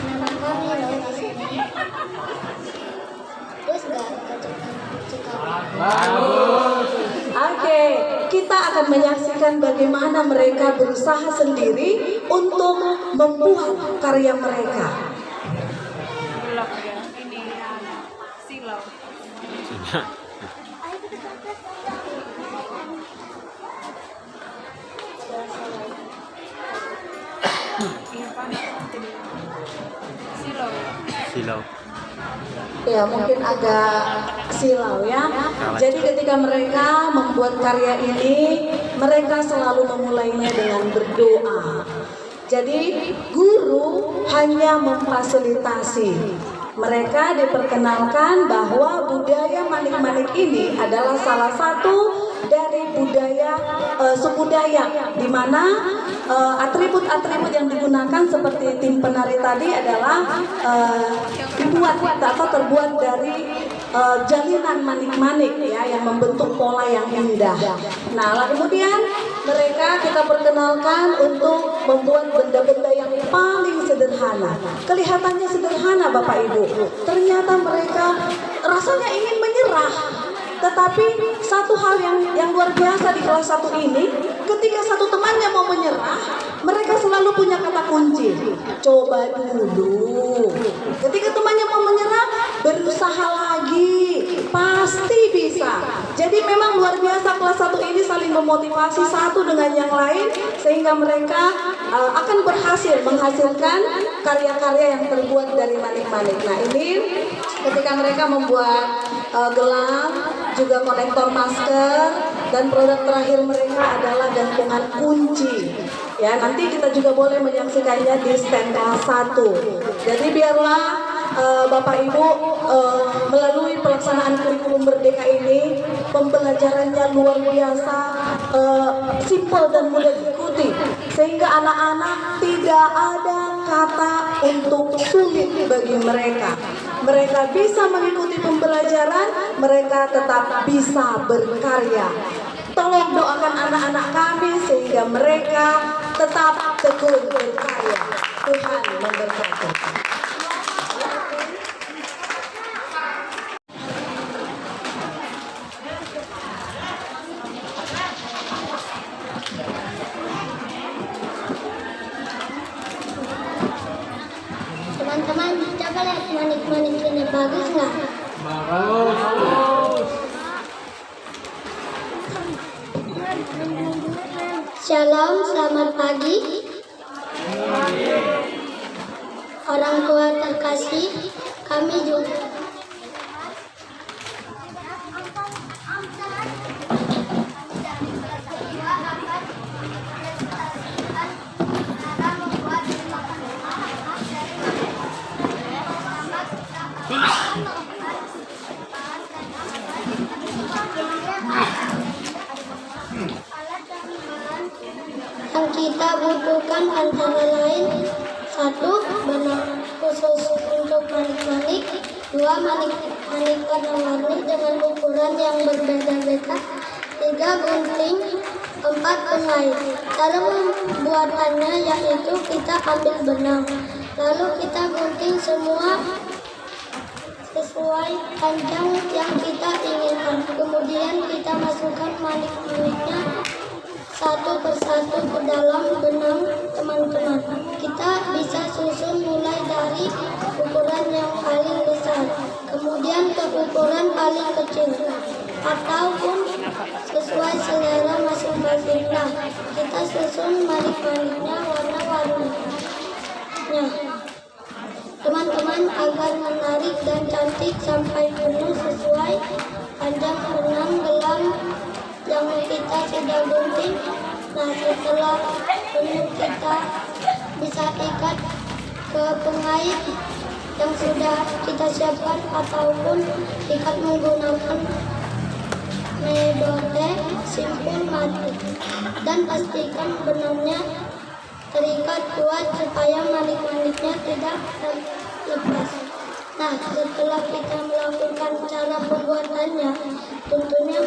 Nama kami loh di sini. Terus gak kunci kami. Oke, kita akan menyaksikan bagaimana mereka berusaha sendiri untuk membuat karya mereka. Silau. Ya, mungkin agak silau ya. Jadi ketika mereka membuat karya ini, mereka selalu memulainya dengan berdoa. Jadi guru hanya memfasilitasi. Mereka diperkenalkan bahwa budaya manik-manik ini adalah salah satu dari budaya suku Dayak, di mana atribut-atribut yang digunakan seperti tim penari tadi adalah dibuat atau terbuat dari jalinan manik-manik ya, yang membentuk pola yang indah. Nah, lalu kemudian mereka kita perkenalkan untuk membuat benda-benda yang paling sederhana. Kelihatannya sederhana Bapak Ibu, ternyata mereka rasanya ingin menyerah. Tetapi satu hal yang luar biasa di kelas 1 ini, ketika satu temannya mau menyerah, mereka selalu punya kata kunci. Coba dulu. Ketika temannya mau menyerah, berusaha lagi. Pasti bisa. Jadi memang luar biasa kelas 1 ini saling memotivasi satu dengan yang lain, sehingga mereka akan berhasil menghasilkan karya-karya yang terbuat dari manik-manik. Nah, ini ketika mereka membuat gelang, juga konektor masker, dan produk terakhir mereka adalah gantungan kunci. Ya, nanti kita juga boleh menyaksikannya di stand kelas 1. Jadi biarlah Bapak Ibu melalui pelaksanaan kurikulum Merdeka ini, pembelajarannya luar biasa, simpel dan mudah diikuti, sehingga anak-anak tidak ada kata untuk sulit bagi mereka. Mereka bisa mengikuti pembelajaran, mereka tetap bisa berkarya. Tolong doakan anak-anak kami sehingga mereka tetap tekun berkarya. Tuhan memberkati. Teman-teman, coba lihat manik-manik ini, bagus nggak? Bagus. Shalom, selamat pagi. Orang tua terkasih, kami juga yang kita butuhkan antara lain: 1. Benang khusus untuk manik-manik, 2. Manik-manik warna-warni dengan ukuran yang berbeda-beda, 3. Gunting, 4. Pengait. Cara pembuatannya yaitu kita ambil benang, lalu kita gunting semua sesuai panjang yang kita inginkan. Kemudian kita masukkan manik-maniknya satu persatu ke dalam benang, teman-teman. Kita bisa susun mulai dari ukuran yang paling besar, kemudian ke ukuran paling kecil, ataupun sesuai selera masing-masing. Nah, kita susun manik-maniknya warna-warninya, teman-teman, agar menarik dan cantik sampai penuh sesuai panjang benang gelang yang kita sudah gunting. Nah, setelah penuh kita bisa ikat ke pengait yang sudah kita siapkan, ataupun ikat menggunakan metode simpul mati, dan pastikan benangnya terikat kuat supaya manik-maniknya tidak lepas. Nah, setelah kita melakukan cara pembuatannya, tentunya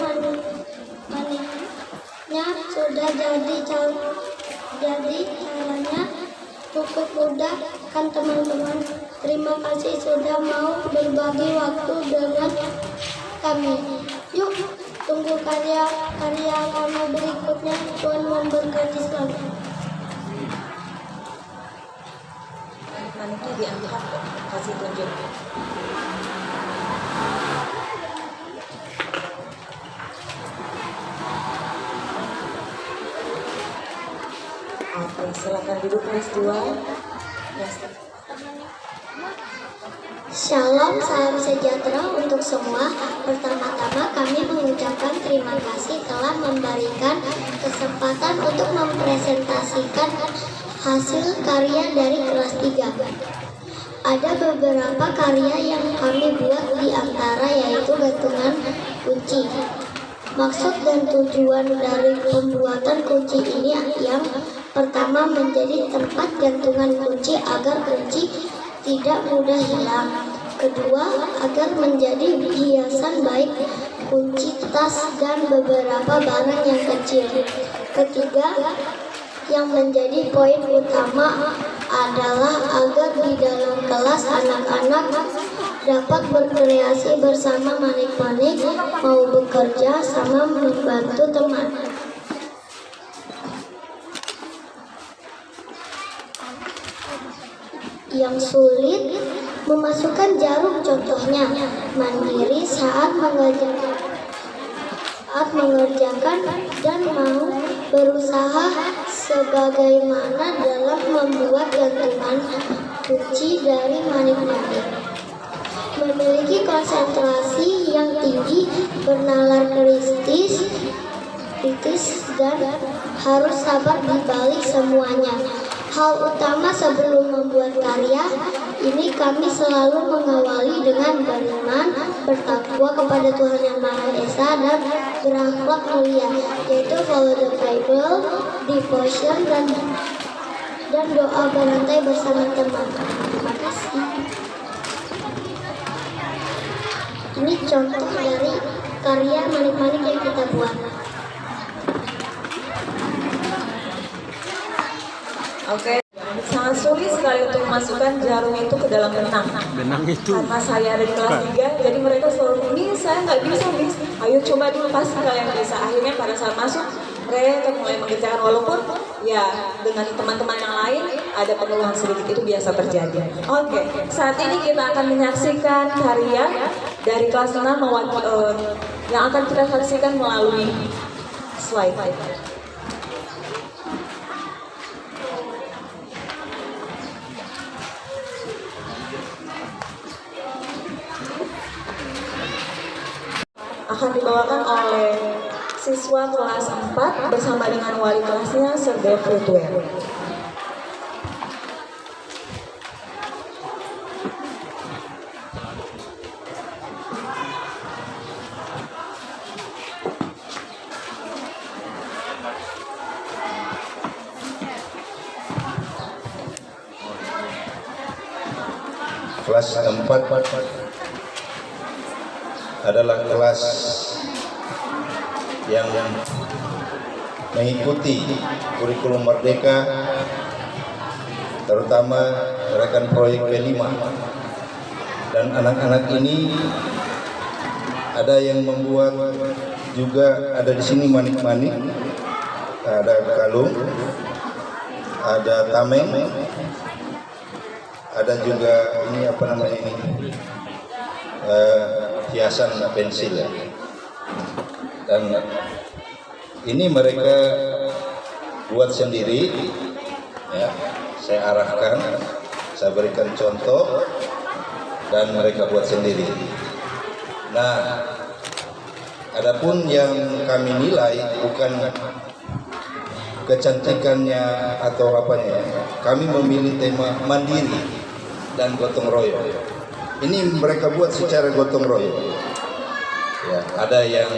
maniknya sudah jadi caranya cukup mudah kan teman-teman. Terima kasih sudah mau berbagi waktu dengan kami. Yuk, tunggu karya kami berikutnya. Tuhan memberkati selalu. Maniknya diangkat, kasih tunjuk. Oke, silakan duduk kelas 2. Shalom, salam sejahtera untuk semua. Pertama-tama kami mengucapkan terima kasih telah memberikan kesempatan untuk mempresentasikan hasil karya dari kelas 3. Ada beberapa karya yang kami buat di antara yaitu gantungan kunci. Maksud dan tujuan dari pembuatan kunci ini yang pertama menjadi tempat gantungan kunci agar kunci tidak mudah hilang. Kedua, agar menjadi hiasan baik kunci tas dan beberapa barang yang kecil. Ketiga, yang menjadi poin utama adalah agar di dalam kelas anak-anak dapat berkreasi bersama manik-manik, mau bekerja sama membantu teman. Yang sulit memasukkan jarum, contohnya mandiri saat mengerjakan dan mau berusaha sebagaimana dalam membuat gantungan kunci dari manik-manik. Memiliki konsentrasi yang tinggi, bernalar kritis dan harus sabar di balik semuanya. Hal utama sebelum membuat karya ini kami selalu mengawali dengan beriman, bertakwa kepada Tuhan Yang Maha Esa dan berakhlak mulia, yaitu follow the Bible, devotion dan doa berantai bersama teman. Terima kasih. Ini contoh dari karya manik-manik yang kita buat. Oke, sangat sulit sekali untuk memasukkan jarum itu ke dalam benang. Benang itu. Karena saya ada di kelas 3, jadi mereka selalu ini saya nggak bisa, Miss. Ayo coba dulu, pasti kalian bisa. Akhirnya pada saat masuk, mereka mulai mengerjakan walaupun ya dengan teman-teman yang lain ada pengeluhan sedikit, itu biasa terjadi. Oke, saat ini kita akan menyaksikan karya dari kelas 6 yang akan kita saksikan melalui slide. Akan dibawakan oleh siswa kelas 4 bersama dengan wali kelasnya Serda Footwear. Kelas 4 adalah kelas yang mengikuti kurikulum Merdeka, terutama gerakan proyek P5. Dan anak-anak ini ada yang membuat juga, ada di sini manik-manik, ada kalung, ada tameng, ada juga ini apa namanya ini, hiasan pensil ya. Dan ini mereka buat sendiri ya, saya arahkan, saya berikan contoh dan mereka buat sendiri. Nah, adapun yang kami nilai bukan kecantikannya atau apanya, kami memilih tema mandiri dan gotong royong. Ini mereka buat secara gotong royong. Ya, ada yang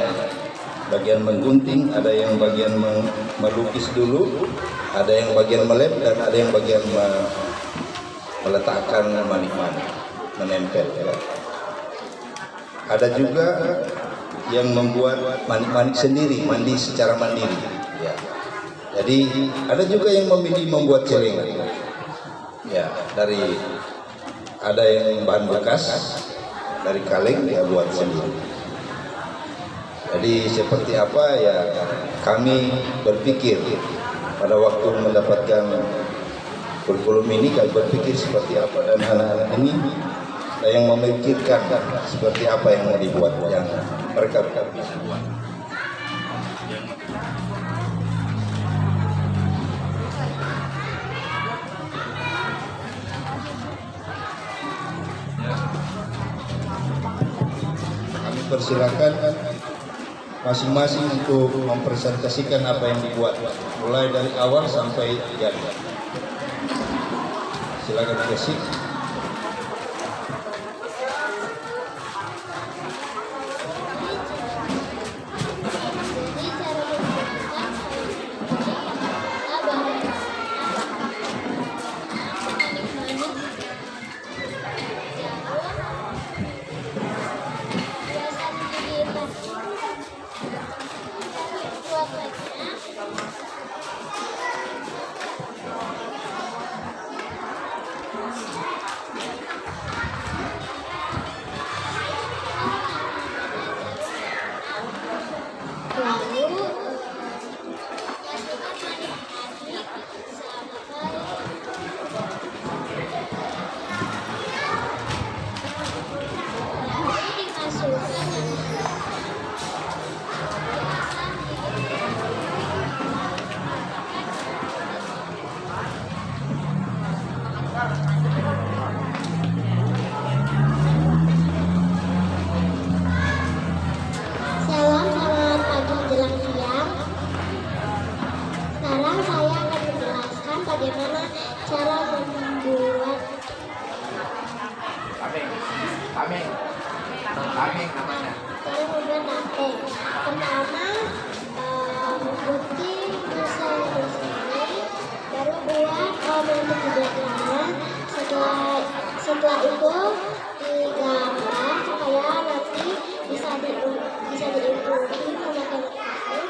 bagian menggunting, ada yang bagian melukis dulu, ada yang bagian melem, dan ada yang bagian meletakkan manik-manik. menempel. Ya. Ada juga yang membuat manik-manik sendiri, mandi secara mandiri. Ya. Jadi ada juga yang memilih membuat celengan. Ya, dari ada yang bahan bekas dari kaleng dia buat sendiri. Jadi seperti apa ya kami berpikir pada waktu mendapatkan kurikulum ini kami berpikir seperti apa dan anak-anak ini yang memikirkan seperti apa yang mau dibuat yang mereka bisa buat. Kami persilakan masing-masing untuk mempresentasikan apa yang dibuat mulai dari awal sampai jadi. Silakan dikasih. Selamat pagi menjelang siang. Sekarang saya akan menjelaskan bagaimana cara membuat nape. Pertama, gunting pisau ini, baru buat bentuk bulatnya. Setelah itu digambar supaya nanti bisa diikuti menggunakan itu.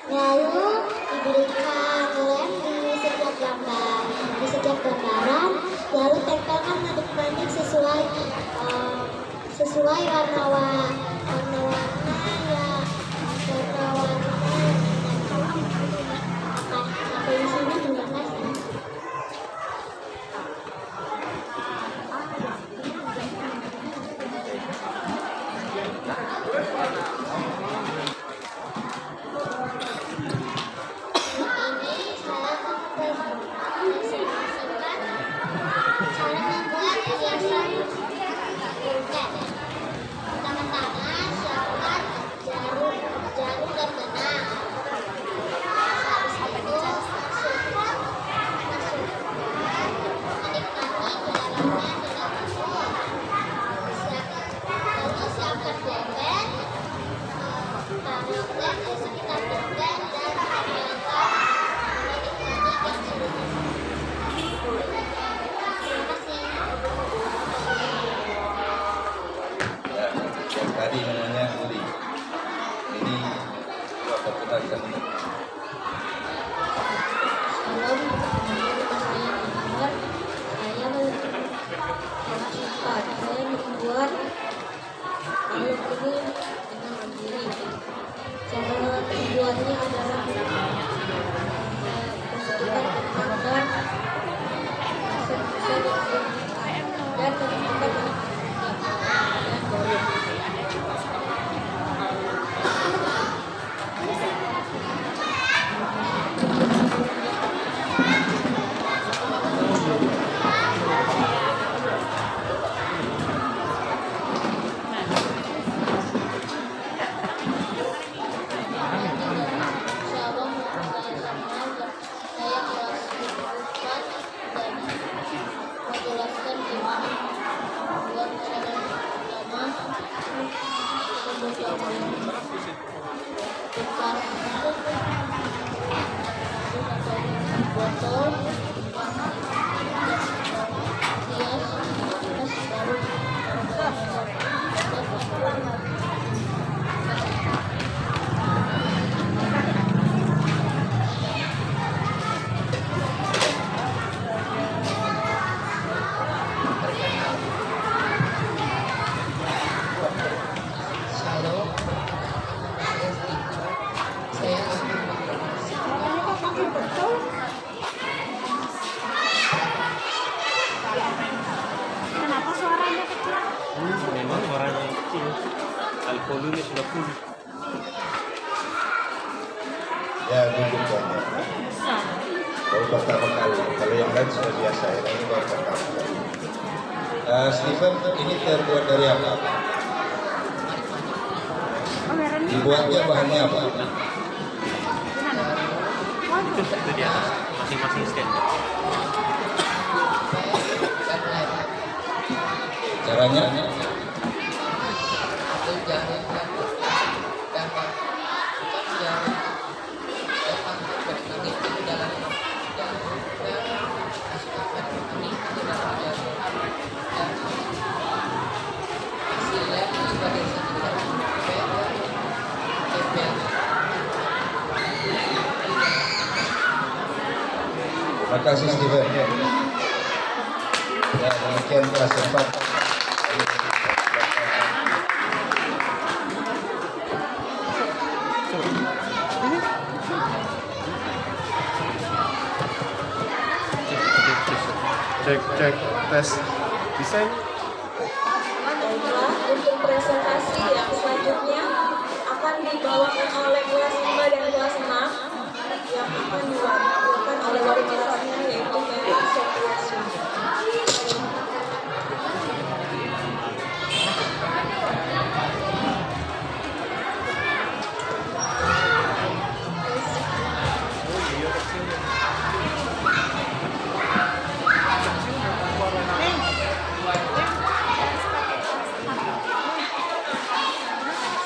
Lalu diberikan lem di setiap gambar, di setiap gambaran. Lalu tempelkan manik-manik sesuai warna-warna sampai di sini. Terima kasih. Tadi namanya Uli. Ini apa kita akan Saya membuat kalung ini dengan mandiri. Cara membuatnya adalah menggunakan dan menggunakan botol, hias, Alkoholnya sudah full. Ya, duduk saja. Baru pertama kali. Kalau yang lain sudah biasa ya, ini baru pertama kali. Stephen, ini terbuat dari apa? Dibuatnya bahannya apa? Itu di atas masing-masing stand. Caranya? Terima kasih Steven. Ya, demikian kelas 4. Cek tes desain. Baiklah, untuk presentasi yang selanjutnya akan dibawakan oleh kelas 5 dan kelas 6 yang akan diwakilkan oleh wali kelasnya yaitu Mary Sofiasya.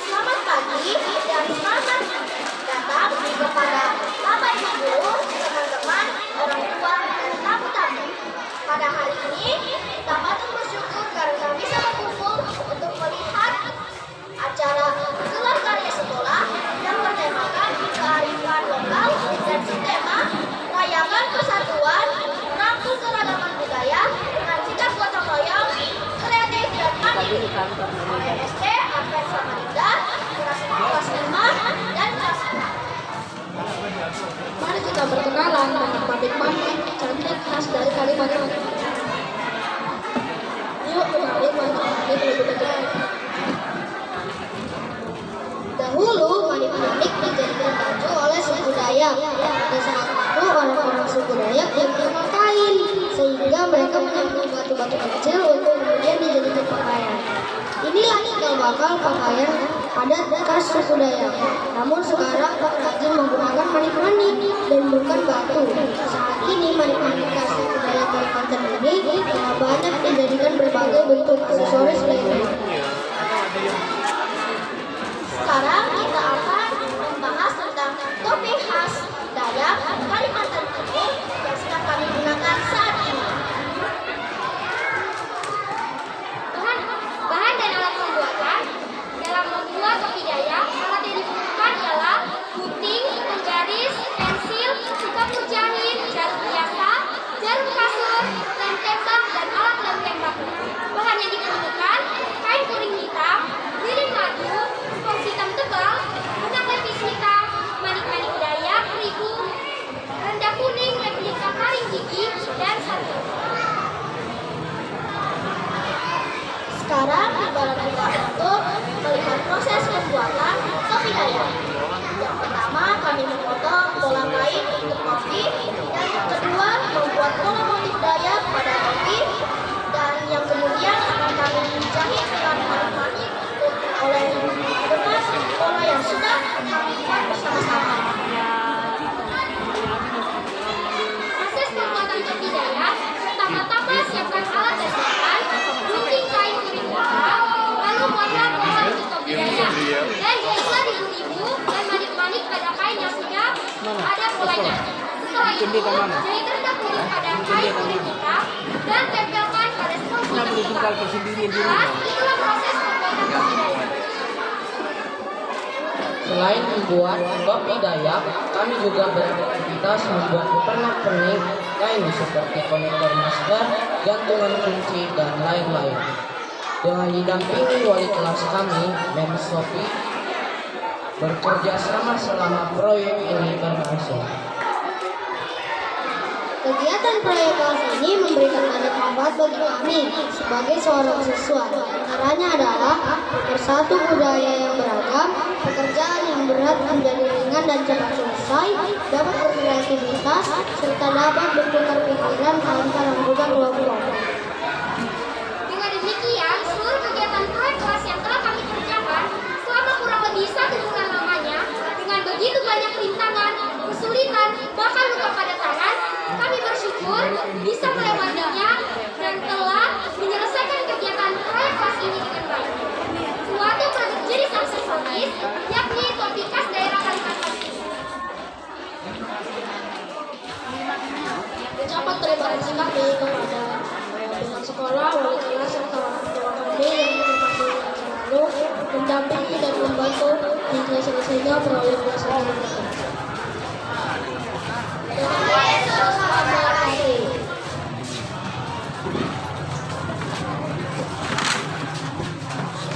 Selamat pagi dan selamat datang kepada Bapak Ibu, teman-teman, orang tua, dan tamu-tamu. Pada hari ini, kita patut bersyukur karena bisa berkumpul untuk melihat acara gelar karya sekolah yang bertemakan kearifan lokal dan bertema rayakan persatuan, rangkul keragaman budaya dengan sikap gotong royong, kreatif dan mandiri. Oleh SD Advent Samarinda, kelas 5 dan kelas 6. Mari kita berkenalan dengan pabrik-pabrik cantik khas dari Kalimantan. Yuk, mari pabrik lebih dekat. Dahulu, manik-manik dijadikan baju oleh suku Dayak. Pada saat itu, orang-orang suku Dayak yang mengenal kain, sehingga mereka menyambung batu-batu kecil untuk kemudian dijadikan pakaian. Inilah cikal bakal pakaian adat khas suku Dayak. Namun sekarang pengrajin menggunakan manik-manik dan bukan batu. Saat ini manik-manik khas suku Dayak Kalimantan ini telah banyak dijadikan berbagai bentuk aksesoris lainnya. Sekarang kita akan membahas tentang topi khas Dayak Kalimantan Timur yang sedang kami gunakan saat ini. Bahan dan alat pembuatan dalam membuat topi Dayak, alat yang dibutuhkan ialah gunting, penggaris, pensil, kapur jahit, jarum biasa, jarum kasur, lem tembak, dan alat lem tembak. Bahan yang diperlukan kain kuning hitam, lilin madu, spons hitam tebal, benang lepis hitam, manik-manik Dayak, terigu, rendah kuning, replika taring gigi, dan satu. Sekarang ibarat kita untuk melihat proses pembuatan topi Dayak. Yang pertama kami memotong pola kain untuk topi, dan yang kedua membuat pola motif Dayak pada topi, dan yang kemudian akan kami jahit dengan manik-manik oleh dengan pola yang sudah kami buat bersama-sama. Proses pembuatan topi Dayak, pertama-tama siapkan alat dan bahan, gunting kain kuning hitam, lalu buatlah pola untuk topi Dayak, dan jahitlah ribu-ribu dan manik-manik pada kain yang sudah ada polanya. Setelah itu, jahit rendah kuning pada kain kuning hitam dan tempelkan pada spons hitam tebal. Itulah proses pembuatan topi Dayak. Selain membuat topi Dayak, kami juga beraktivitas membuat pernak-pernik kain seperti konektor masker, gantungan kunci, dan lain-lain. Dengan didampingi wali kelas kami, Mem Sofi, bekerja sama selama proyek ini berlangsung. Kegiatan proyek kelas ini memberikan banyak manfaat bagi kami sebagai seorang siswa. Antaranya adalah bersatu budaya yang beragam, pekerjaan yang berat menjadi ringan dan cepat selesai, dapat berkreativitas, serta dapat bertukar pikiran antar anggota kelompok. Dengan demikian, seluruh kegiatan proyek kelas yang telah kami kerjakan selama kurang lebih 1 bulan lamanya, dengan begitu banyak rintangan, kesulitan, bahkan luka pada tangan, kami bersyukur bisa melewatinya dan telah menyelesaikan kegiatan proyek kelas ini dengan baik. Suatu produk jenis aksesoris, yakni topi khas daerah Kalimantan. Ucapan terima kasih kami kepada pihak sekolah, wali kelas, serta orang tua kami yang selalu mendampingi dan membantu hingga selesainya proyek kelas ini.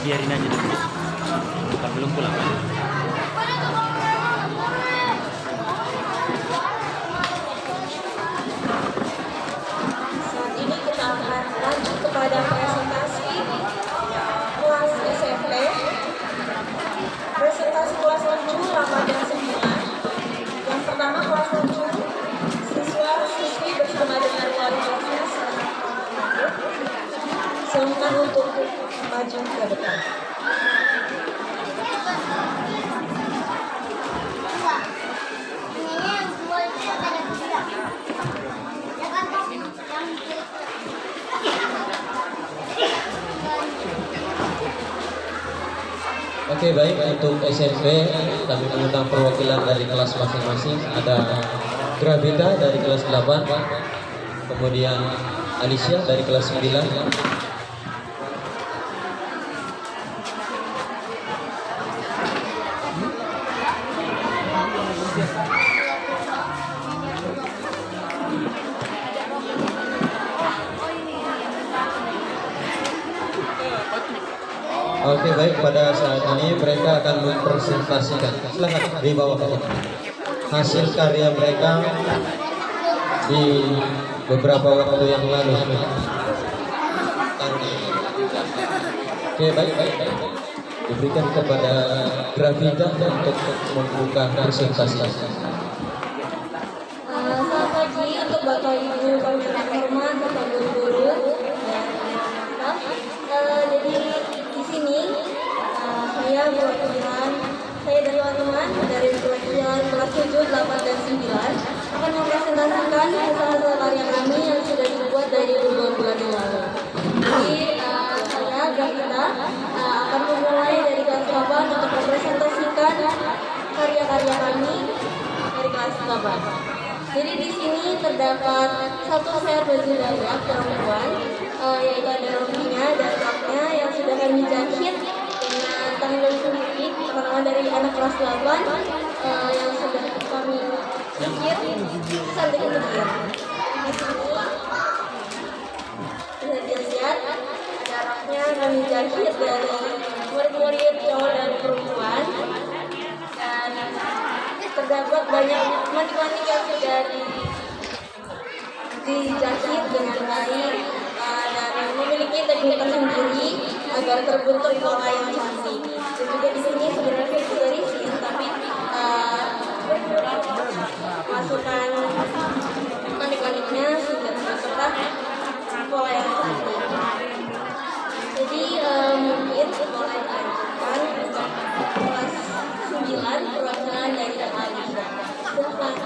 Biarin aja dulu. Bukan belum pulang kan? Saat ini kita akan lanjut kepada presentasi kelas SMP. Presentasi kelas 7, 8, dan 9. Yang pertama kelas 7, siswa-siswi bersama dengan wali kelasnya. Silakan untuk maju ke depan. Oke, baik, untuk SMP kami mengundang perwakilan dari kelas masing-masing. Ada Gravita dari kelas 8, kemudian Alicia dari kelas 9. Oke, baik, pada saat ini mereka akan mempresentasikan. Silakan di bawah hasil karya mereka di beberapa waktu yang lalu. Oke, baik. Diberikan kepada Gravita untuk membuka presentasi. Selamat pagi untuk Bapak Ibu kami yang terhormat, Bapak guru-guru dan staff. Jadi di sini saya dari teman-teman dari pelajaran kelas 7, 8, dan 9 akan mempresentasikan hasil karya kami yang sudah dibuat dari bulan-bulan yang lalu. Jadi saya Gravita akan memulai dari kelas 8 untuk mempresentasikan karya-karya kami dari kelas 8. Jadi di sini terdapat satu set baju dayak perempuan, yaitu ada rompinya dan roknya yang sudah kami jahit dengan tangan kami sendiri, teman-teman dari anak kelas 8 yang sudah kami jahit sampai ke bagian. Di sini bisa dilihat ada roknya kami jahit dari murid-murid cowok dan perempuan, dan terdapat banyak manik-manik yang sudah dijahit dengan baik dan memiliki teknik tersendiri agar terbentuk pola yang cantik. Dan juga di sini sebenarnya itu dari sini, tapi masukkan manik-maniknya sehingga terbentuklah pola yang cantik. Jadi mungkin boleh dilanjutkan untuk kelas 9 perwakilan dari Alicia. Silahkan.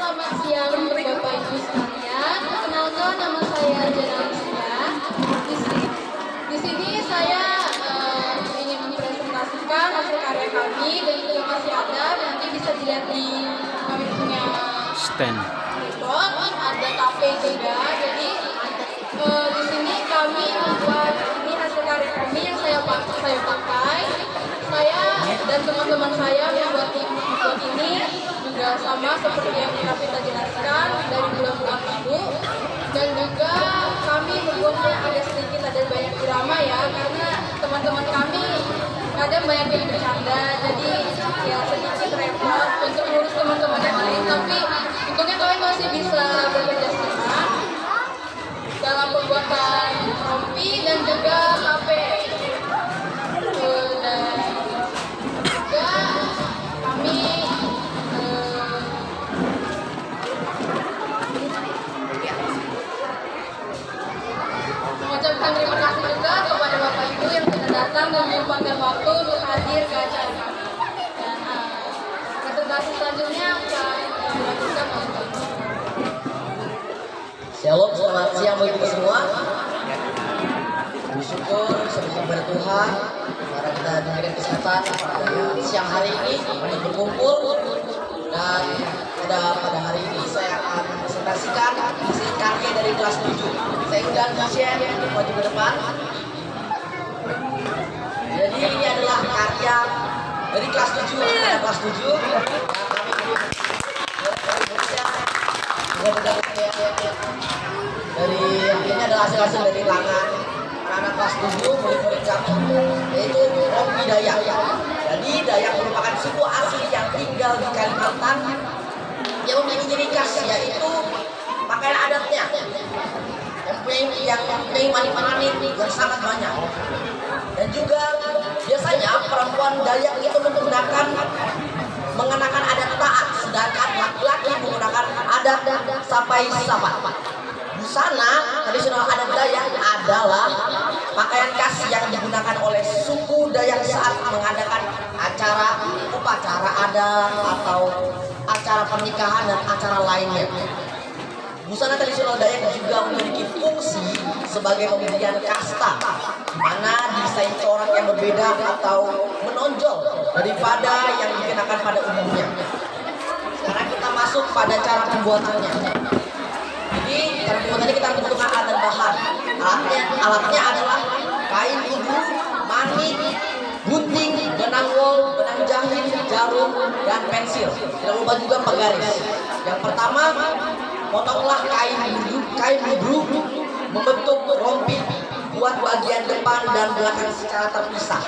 Selamat siang untuk Bapak Ibu sekalian. Perkenalkan, nama saya Jana Alicia. Di sini saya ingin mempresentasikan hasil karya kami dan juga masih ada. Nanti bisa dilihat di kami punya stand. Ada kafe juga. Jadi di sini kami membuat ini hasil karya kami yang saya pakai. Saya dan teman-teman saya membuat ini juga sama seperti yang kita jelaskan dari bulan-bulan lalu, dan juga kami membuatnya agak sedikit ada banyak drama ya, karena teman-teman kami kadang banyak yang bercanda, jadi ya sedikit repot untuk ngurus teman-teman yang lain, tapi untuk waktu untuk hadir ke acara kami. Dan presentasi selanjutnya akan dilakukan oleh Bapak. Shalom, selamat siang bagi kita semua. Bersyukur kepada Tuhan karena kita diberikan kesempatan siang hari ini untuk berkumpul, dan pada hari ini saya akan presentasikan hasil karya dari kelas 7. Saya undang Gisien untuk maju ke depan. Jadi ini adalah karya dari kelas 7, ada kelas 7 dari ini adalah hasil-hasil dari tangan anak-anak kelas 7 murid-murid kami, yaitu Rompi Dayak. Jadi Dayak merupakan suku asli yang tinggal di Kalimantan yang memiliki ciri khas, yaitu pakaian adatnya yang mempunyai manik-manik yang sangat banyak. Dan juga biasanya perempuan Dayak itu mengenakan adat taat, sedangkan laki-laki menggunakan adat sapai sapa. Busana tradisional adat Dayak adalah pakaian khas yang digunakan oleh suku Dayak saat mengadakan upacara adat atau acara pernikahan dan acara lainnya. Busana tradisional Dayak juga memiliki fungsi sebagai pemberian kasta, di mana desain corak yang berbeda atau menonjol daripada yang dikenakan pada umumnya. Sekarang kita masuk pada cara pembuatannya. Jadi cara pembuatannya kita membutuhkan alat dan bahan. Alatnya adalah kain ibu, manik, gunting, benang wol, benang jahit, jarum, dan pensil. Jangan lupa juga penggaris. Yang pertama, potonglah kain ludruk membentuk rompi. Buat bagian depan dan belakang secara terpisah.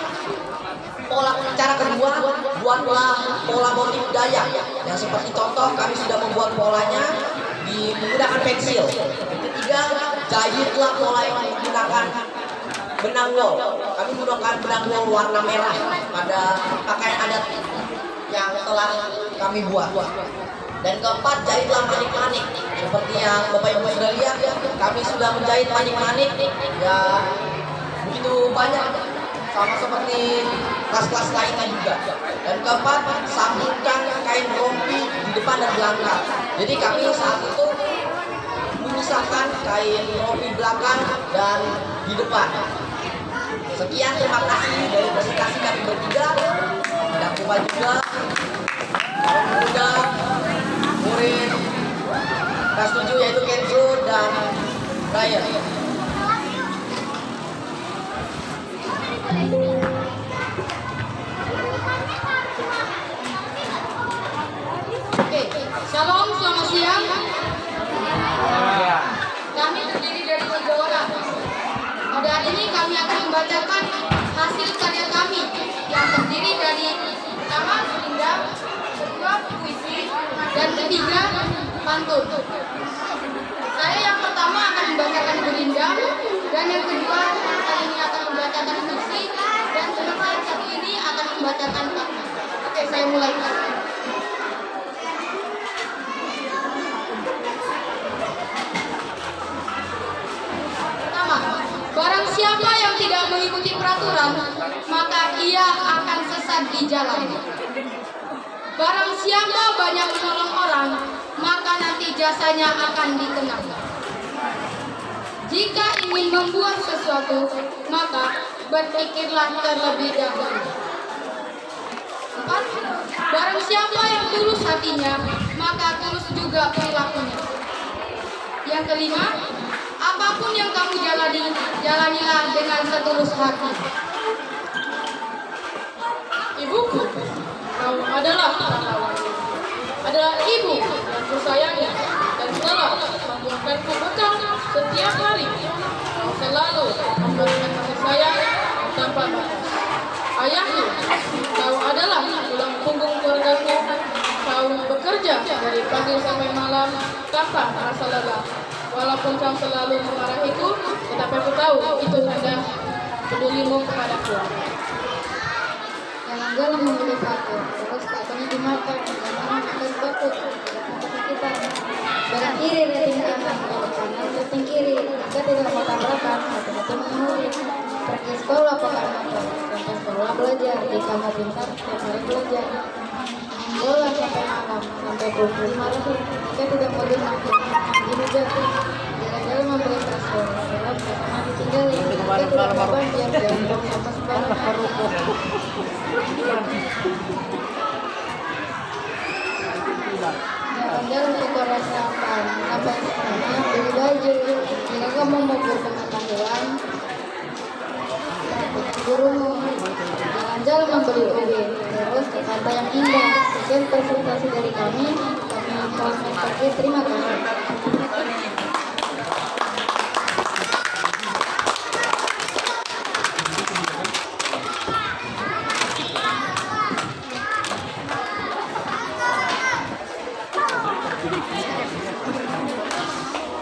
Cara kedua, buatlah pola motif Dayak. Yang seperti contoh, kami sudah membuat polanya menggunakan pensil. Ketiga, jahitlah pola yang menggunakan benang wol. Kami menggunakan benang wol warna merah pada pakaian adat yang telah kami buat. Dan keempat, jahitlah manik-manik. Seperti yang Bapak Ibu sudah lihat, kami sudah menjahit manik-manik ya begitu banyak, sama seperti kelas-kelas lainnya juga. Dan keempat, sambungkan kain rompi di depan dan belakang. Jadi kami saat itu memisahkan kain rompi belakang dan di depan. Sekian, terima kasih dari presentasi kami bertiga. Dan lupa juga murid kelas 7 yaitu Kenzo dan Ryan. Shalom, selamat siang. Kami terdiri dari 3 orang. Pada hari ini kami akan membacakan hasil karya kami yang terdiri dari pertama gurindam, kedua puisi, dan ketiga pantun. Saya yang pertama akan membacakan gurindam, dan yang kedua kali ini akan membacakan puisi, dan teman saya satu ini akan membacakan pantun. Oke, saya mulai. Barang siapa yang tidak mengikuti peraturan, maka ia akan sesat di jalan. Barang siapa banyak menolong orang, maka nanti jasanya akan dikenang. Jika ingin membuat sesuatu, maka berpikirlah terlebih dahulu. 4. Barang siapa yang tulus hatinya, maka tulus juga perilakunya. Yang kelima, apapun yang kamu jalani, jalanilah dengan setulus hati. Ibuku, kau adalah ibu yang kusayangi dan selalu membuatkanku bekal setiap hari. Kau selalu memberikan kasih sayang tanpa batas. Ayahku, kau adalah tulang punggung keluargaku. Kau bekerja dari pagi sampai malam tanpa merasa lelah. Walaupun kau selalu memarahiku, tetapi aku tahu itu tanda pedulimu kepadaku. Jangan memilih aku, terus takutnya dimakan, jangan akan takut, takut kita. Belok kiri rating kanan, belok kanan rating kiri. Jika tidak mau tabrakan, hati-hati mengemudi. Pergi sekolah pakai motor, sampai sekolah belajar. ketika mau pintar setiap hari belajar. Bola sampai malam, sampai pukul 5 lebih. Kita tidak mau dimakan. Ini juga jalan-jalan membeli kasur. Sebab karena ditinggalin. Kita tidak beban biar jangan sama sebarang. Jalan-jalan ke Korea Selatan. Sampai sekarang beli baju. Jika kamu mau berpengetahuan, gurumu. Jalan-jalan membeli ubi. Terus ke pantai yang indah. Sekian presentasi dari kami pakai terima kasih.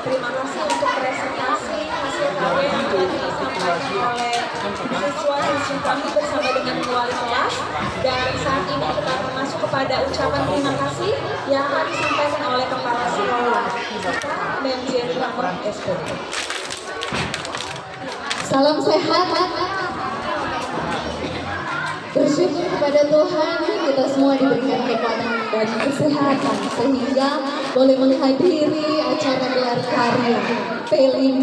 Terima kasih untuk presentasi hasil karya yang telah disampaikan oleh siswa kami bersama dengan wali kelas. Dan saat ini kita akan masuk kepada ucapan terima kasih yang akan disampaikan oleh Kepala Sekolah Menjen Ramon SPD. Salam sehat. Bersyukur kepada Tuhan kita semua diberikan kekuatan dan kesehatan sehingga boleh menghadiri acara gelar karya P5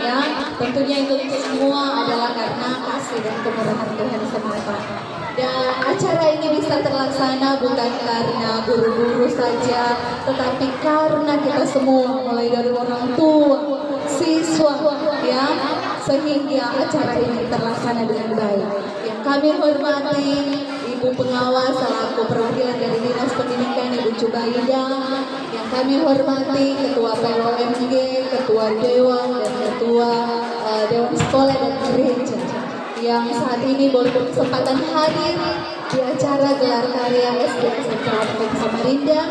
ya. Tentunya itu semua adalah karena kasih dan kemurahan Tuhan semata. Dan acara ini bisa terlaksana bukan karena guru-guru saja, tetapi karena kita semua mulai dari orang tua, siswa ya, sehingga acara ini terlaksana dengan baik. Yang kami hormati Ibu Pengawas selaku perwakilan dari Dinas Pendidikan Ibu Cubaida, yang kami hormati Ketua PWMG, Ketua Dewan dan Ketua Dewan Sekolah dan Gereja yang saat ini boleh berkesempatan hadir di acara gelar karya SD SMK Samarinda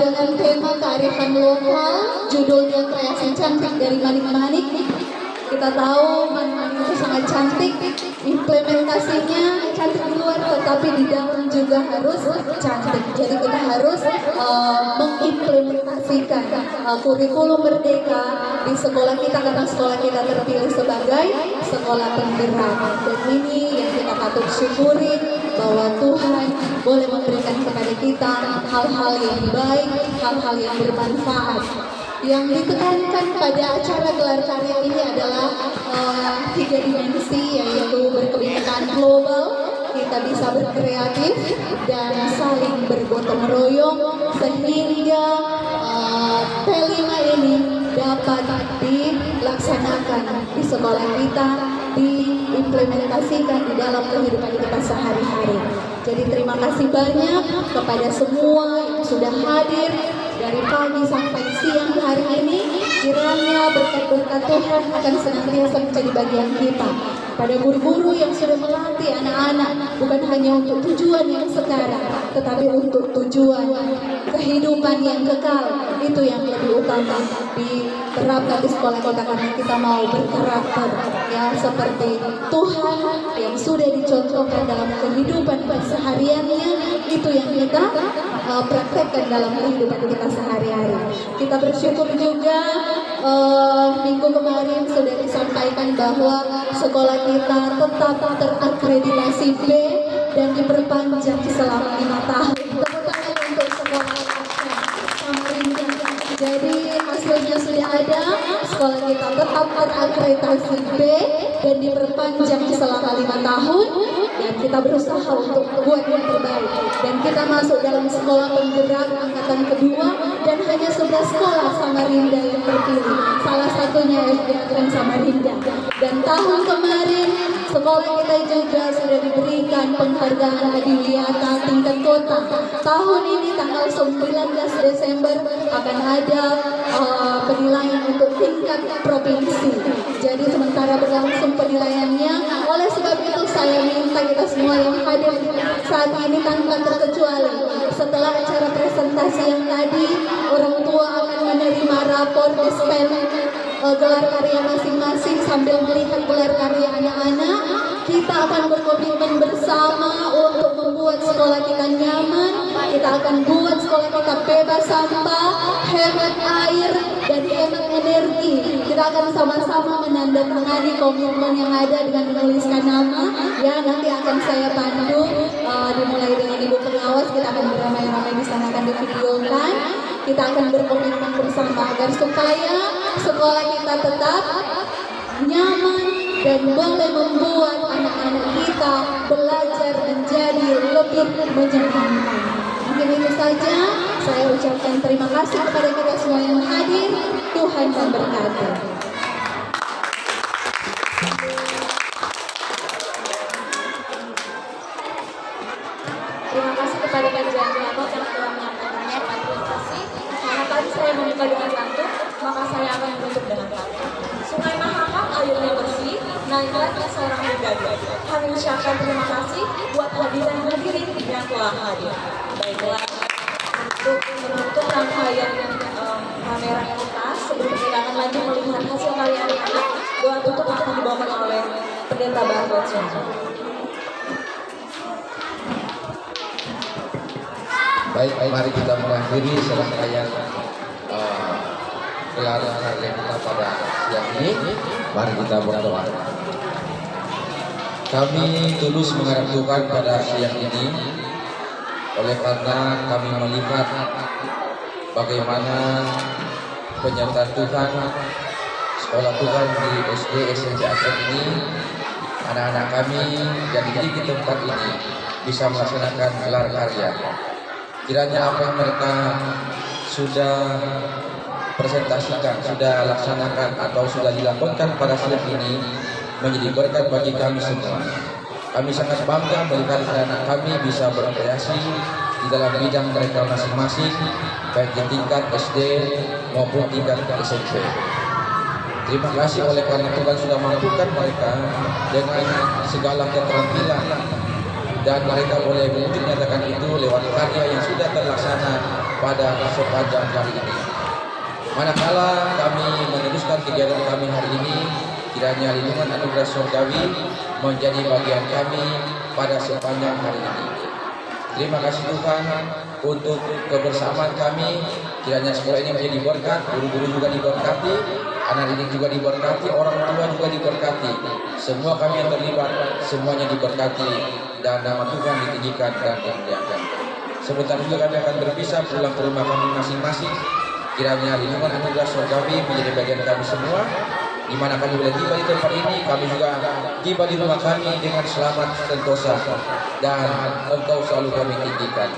dengan tema kearifan lokal, judulnya kreasi cantik dari manik-manik. Kita tahu manik-manik itu sangat cantik, implementasinya cantik di luar, tetapi di dalam juga harus cantik. Jadi kita harus mengimplementasikan kurikulum merdeka di sekolah kita, karena sekolah kita terpilih sebagai sekolah penggerak. Dan ini yang kita patut syukuri, bahwa Tuhan boleh memberikan kepada kita hal-hal yang baik, hal-hal yang bermanfaat. Yang ditekankan pada acara gelar karya ini adalah 3 dimensi, yaitu berkebinekaan global, kita bisa berkreatif dan saling bergotong royong sehingga P5 ini dapat dilaksanakan di sekolah kita, diimplementasikan di dalam kehidupan kita sehari-hari. Jadi terima kasih banyak kepada semua yang sudah hadir dari pagi sampai siang hari ini. Kiranya berkat-berkat Tuhan akan senantiasa menjadi bagian kita. Pada guru-guru yang sudah melatih anak-anak bukan hanya untuk tujuan yang sekarang, tetapi untuk tujuan kehidupan yang kekal, itu yang lebih utama diterapkan di sekolah kita, karena kita mau berkarakter ya seperti Tuhan yang sudah dicontohkan dalam kehidupan kesehariannya, itu yang kita praktekkan dalam kehidupan kita sehari-hari. Kita bersyukur juga minggu kemarin sudah disampaikan bahwa sekolah kita tetap terakreditasi B dan diperpanjang selama 5 tahun. Tepuk tangan untuk sekolah Samarinda. Jadi hasilnya sudah ada, sekolah kita tetap terakreditasi B dan diperpanjang selama 5 tahun, dan kita berusaha untuk buat yang terbaik. Dan kita masuk dalam sekolah penggerak angkatan kedua, dan hanya 11 sekolah Samarinda yang terpilih. Salah satunya SD Agran Samarinda. Dan tahun kemarin sekolah kita juga sudah diberikan penghargaan adiwiyata tingkat kota. Tahun ini tanggal 19 Desember akan ada penilaian untuk tingkat provinsi. Jadi sementara berlangsung penilaiannya, oleh sebab itu saya minta kita semua yang hadir saat ini tanpa terkecuali, setelah acara presentasi yang tadi, orang tua akan menerima rapor dispel gelar karya masing-masing sambil melihat gelar karya anak-anak. Kita akan berkomitmen bersama untuk membuat sekolah kita nyaman. Kita akan buat sekolah kita bebas sampah, hemat air, dan hemat energi. Kita akan sama-sama menandatangani komitmen yang ada dengan menuliskan nama. Ya, nanti akan saya pandu dimulai dengan ibu pengawas. Kita akan beramai-ramai di sana, akan divideokan. Kita akan berkomitmen bersama agar supaya sekolah kita tetap nyaman dan boleh membuat anak-anak kita belajar menjadi lebih menyenangkan. Mungkin itu saja, saya ucapkan terima kasih kepada kita semua yang hadir. Tuhan memberkati. Terima kasih kepada Pak Jarod yang telah menyampaikannya. Terima kasih. Karena tadi saya membuka dengan pantun, maka saya akan menutup dengan pantun. Sungai Mahakam airnya bersih, naiklah ke seorang bidadari. Kami ucapkan terima kasih buat hadirin hadirin yang telah hadir. Baiklah, untuk menutup rangkaian pameran kita, sebelum kita akan lagi melihat hasil karya anak-anak, doa tutup akan dibawakan oleh Pendeta Bargot Sunjo. Baik, mari kita mengakhiri serangkaian gelaran karya kita pada siang ini. Mari kita berdoa. Kami tulus mengharap Tuhan pada siang ini, oleh karena kami melihat bagaimana penyertaan Tuhan, sekolah Tuhan di SD SMP Aceh ini, anak-anak kami yang di tempat ini bisa melaksanakan gelar karya. Kiranya apa yang mereka sudah presentasikan, sudah laksanakan atau sudah dilakukan pada siang ini menjadi berkat bagi kami semua. Kami sangat bangga melihat anak kami bisa berkreasi di dalam bidang mereka masing-masing, baik di tingkat SD maupun tingkat SMP. Terima kasih oleh karena Tuhan sudah mampukan mereka dengan segala keterampilan, dan mereka boleh mewujud nyatakan itu lewat karya yang sudah terlaksana pada sepanjang hari ini. Manakala kami meneruskan kegiatan kami hari ini, kiranya lindungan anugerah surgawi menjadi bagian kami pada sepanjang hari ini. Terima kasih Tuhan untuk kebersamaan kami. Kiranya sekolah ini menjadi berkat, guru-guru juga diberkati, anak didik juga diberkati, orang tua juga diberkati. Semua kami yang terlibat, semuanya diberkati, dan nama Tuhan ditinggikan dan dimuliakan. Sebentar juga kami akan berpisah pulang ke rumah kami masing-masing. Kiranya lindungan anugerah surgawi menjadi bagian kami semua. Di mana kami boleh tiba di tempat ini, kami juga tiba di rumah kami dengan selamat sentosa, dan Engkau selalu kami tinggikan.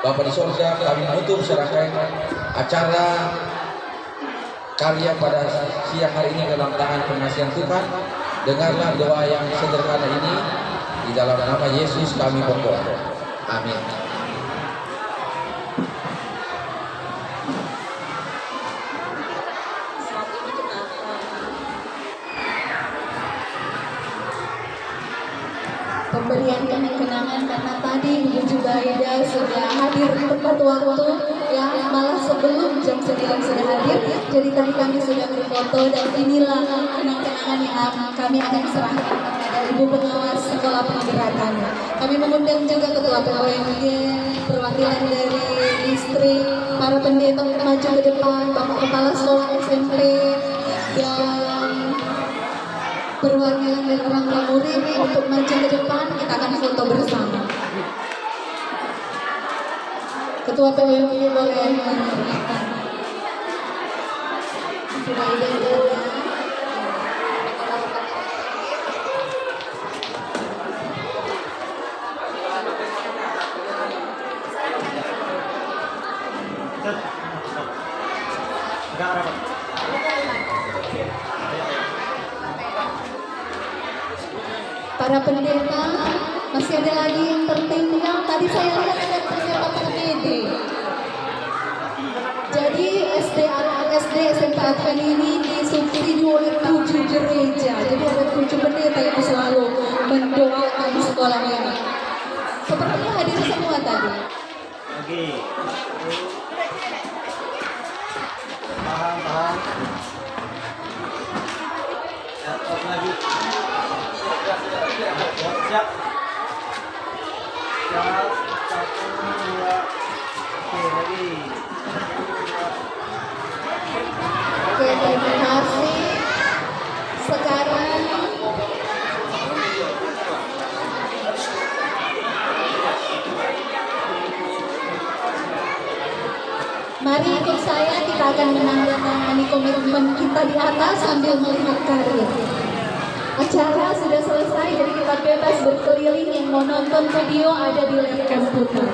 Bapa di surga, kami menutup serangkaian acara karya pada siang hari ini dalam tangan pengasihan Tuhan. Dengarlah doa yang sederhana ini, di dalam nama Yesus kami berdoa. Amin. Pemberian kenang-kenangan karena tadi Ibu Jubaida sudah hadir tepat waktu, ya, malah sebelum jam 9 sudah hadir. Jadi tadi kami sudah berfoto, dan inilah kenang-kenangan yang kami akan serahkan kepada Ibu Pengawas Sekolah Penggerakkan. Kami mengundang juga Ketua POMG, perwakilan dari distrik, para pendeta maju ke depan, Bapak Kepala Sekolah SMP, dan perwakilan dari orang tua murid untuk maju ke depan. Kita akan foto bersama. Ketua PWMG boleh menyerahkan. Sudah ada. Para pendeta, masih ada lagi yang tertinggal. Tadi saya lihat ada pendeta PGD. Jadi SD SMP Advent ini disubsidi oleh 7 gereja. Jadi ada 7 pendeta yang selalu mendoakan sekolah ini. Sepertinya hadir semua tadi. Oke. Paham. Siap lagi. Siap. 1, 2, oke lagi. terima kasih. Sekarang mari ikut saya, kita akan menandatangani komitmen kita di atas sambil melihat karir. Acara sudah selesai, jadi kita bebas berkeliling. Yang mau nonton video ada di layar komputer.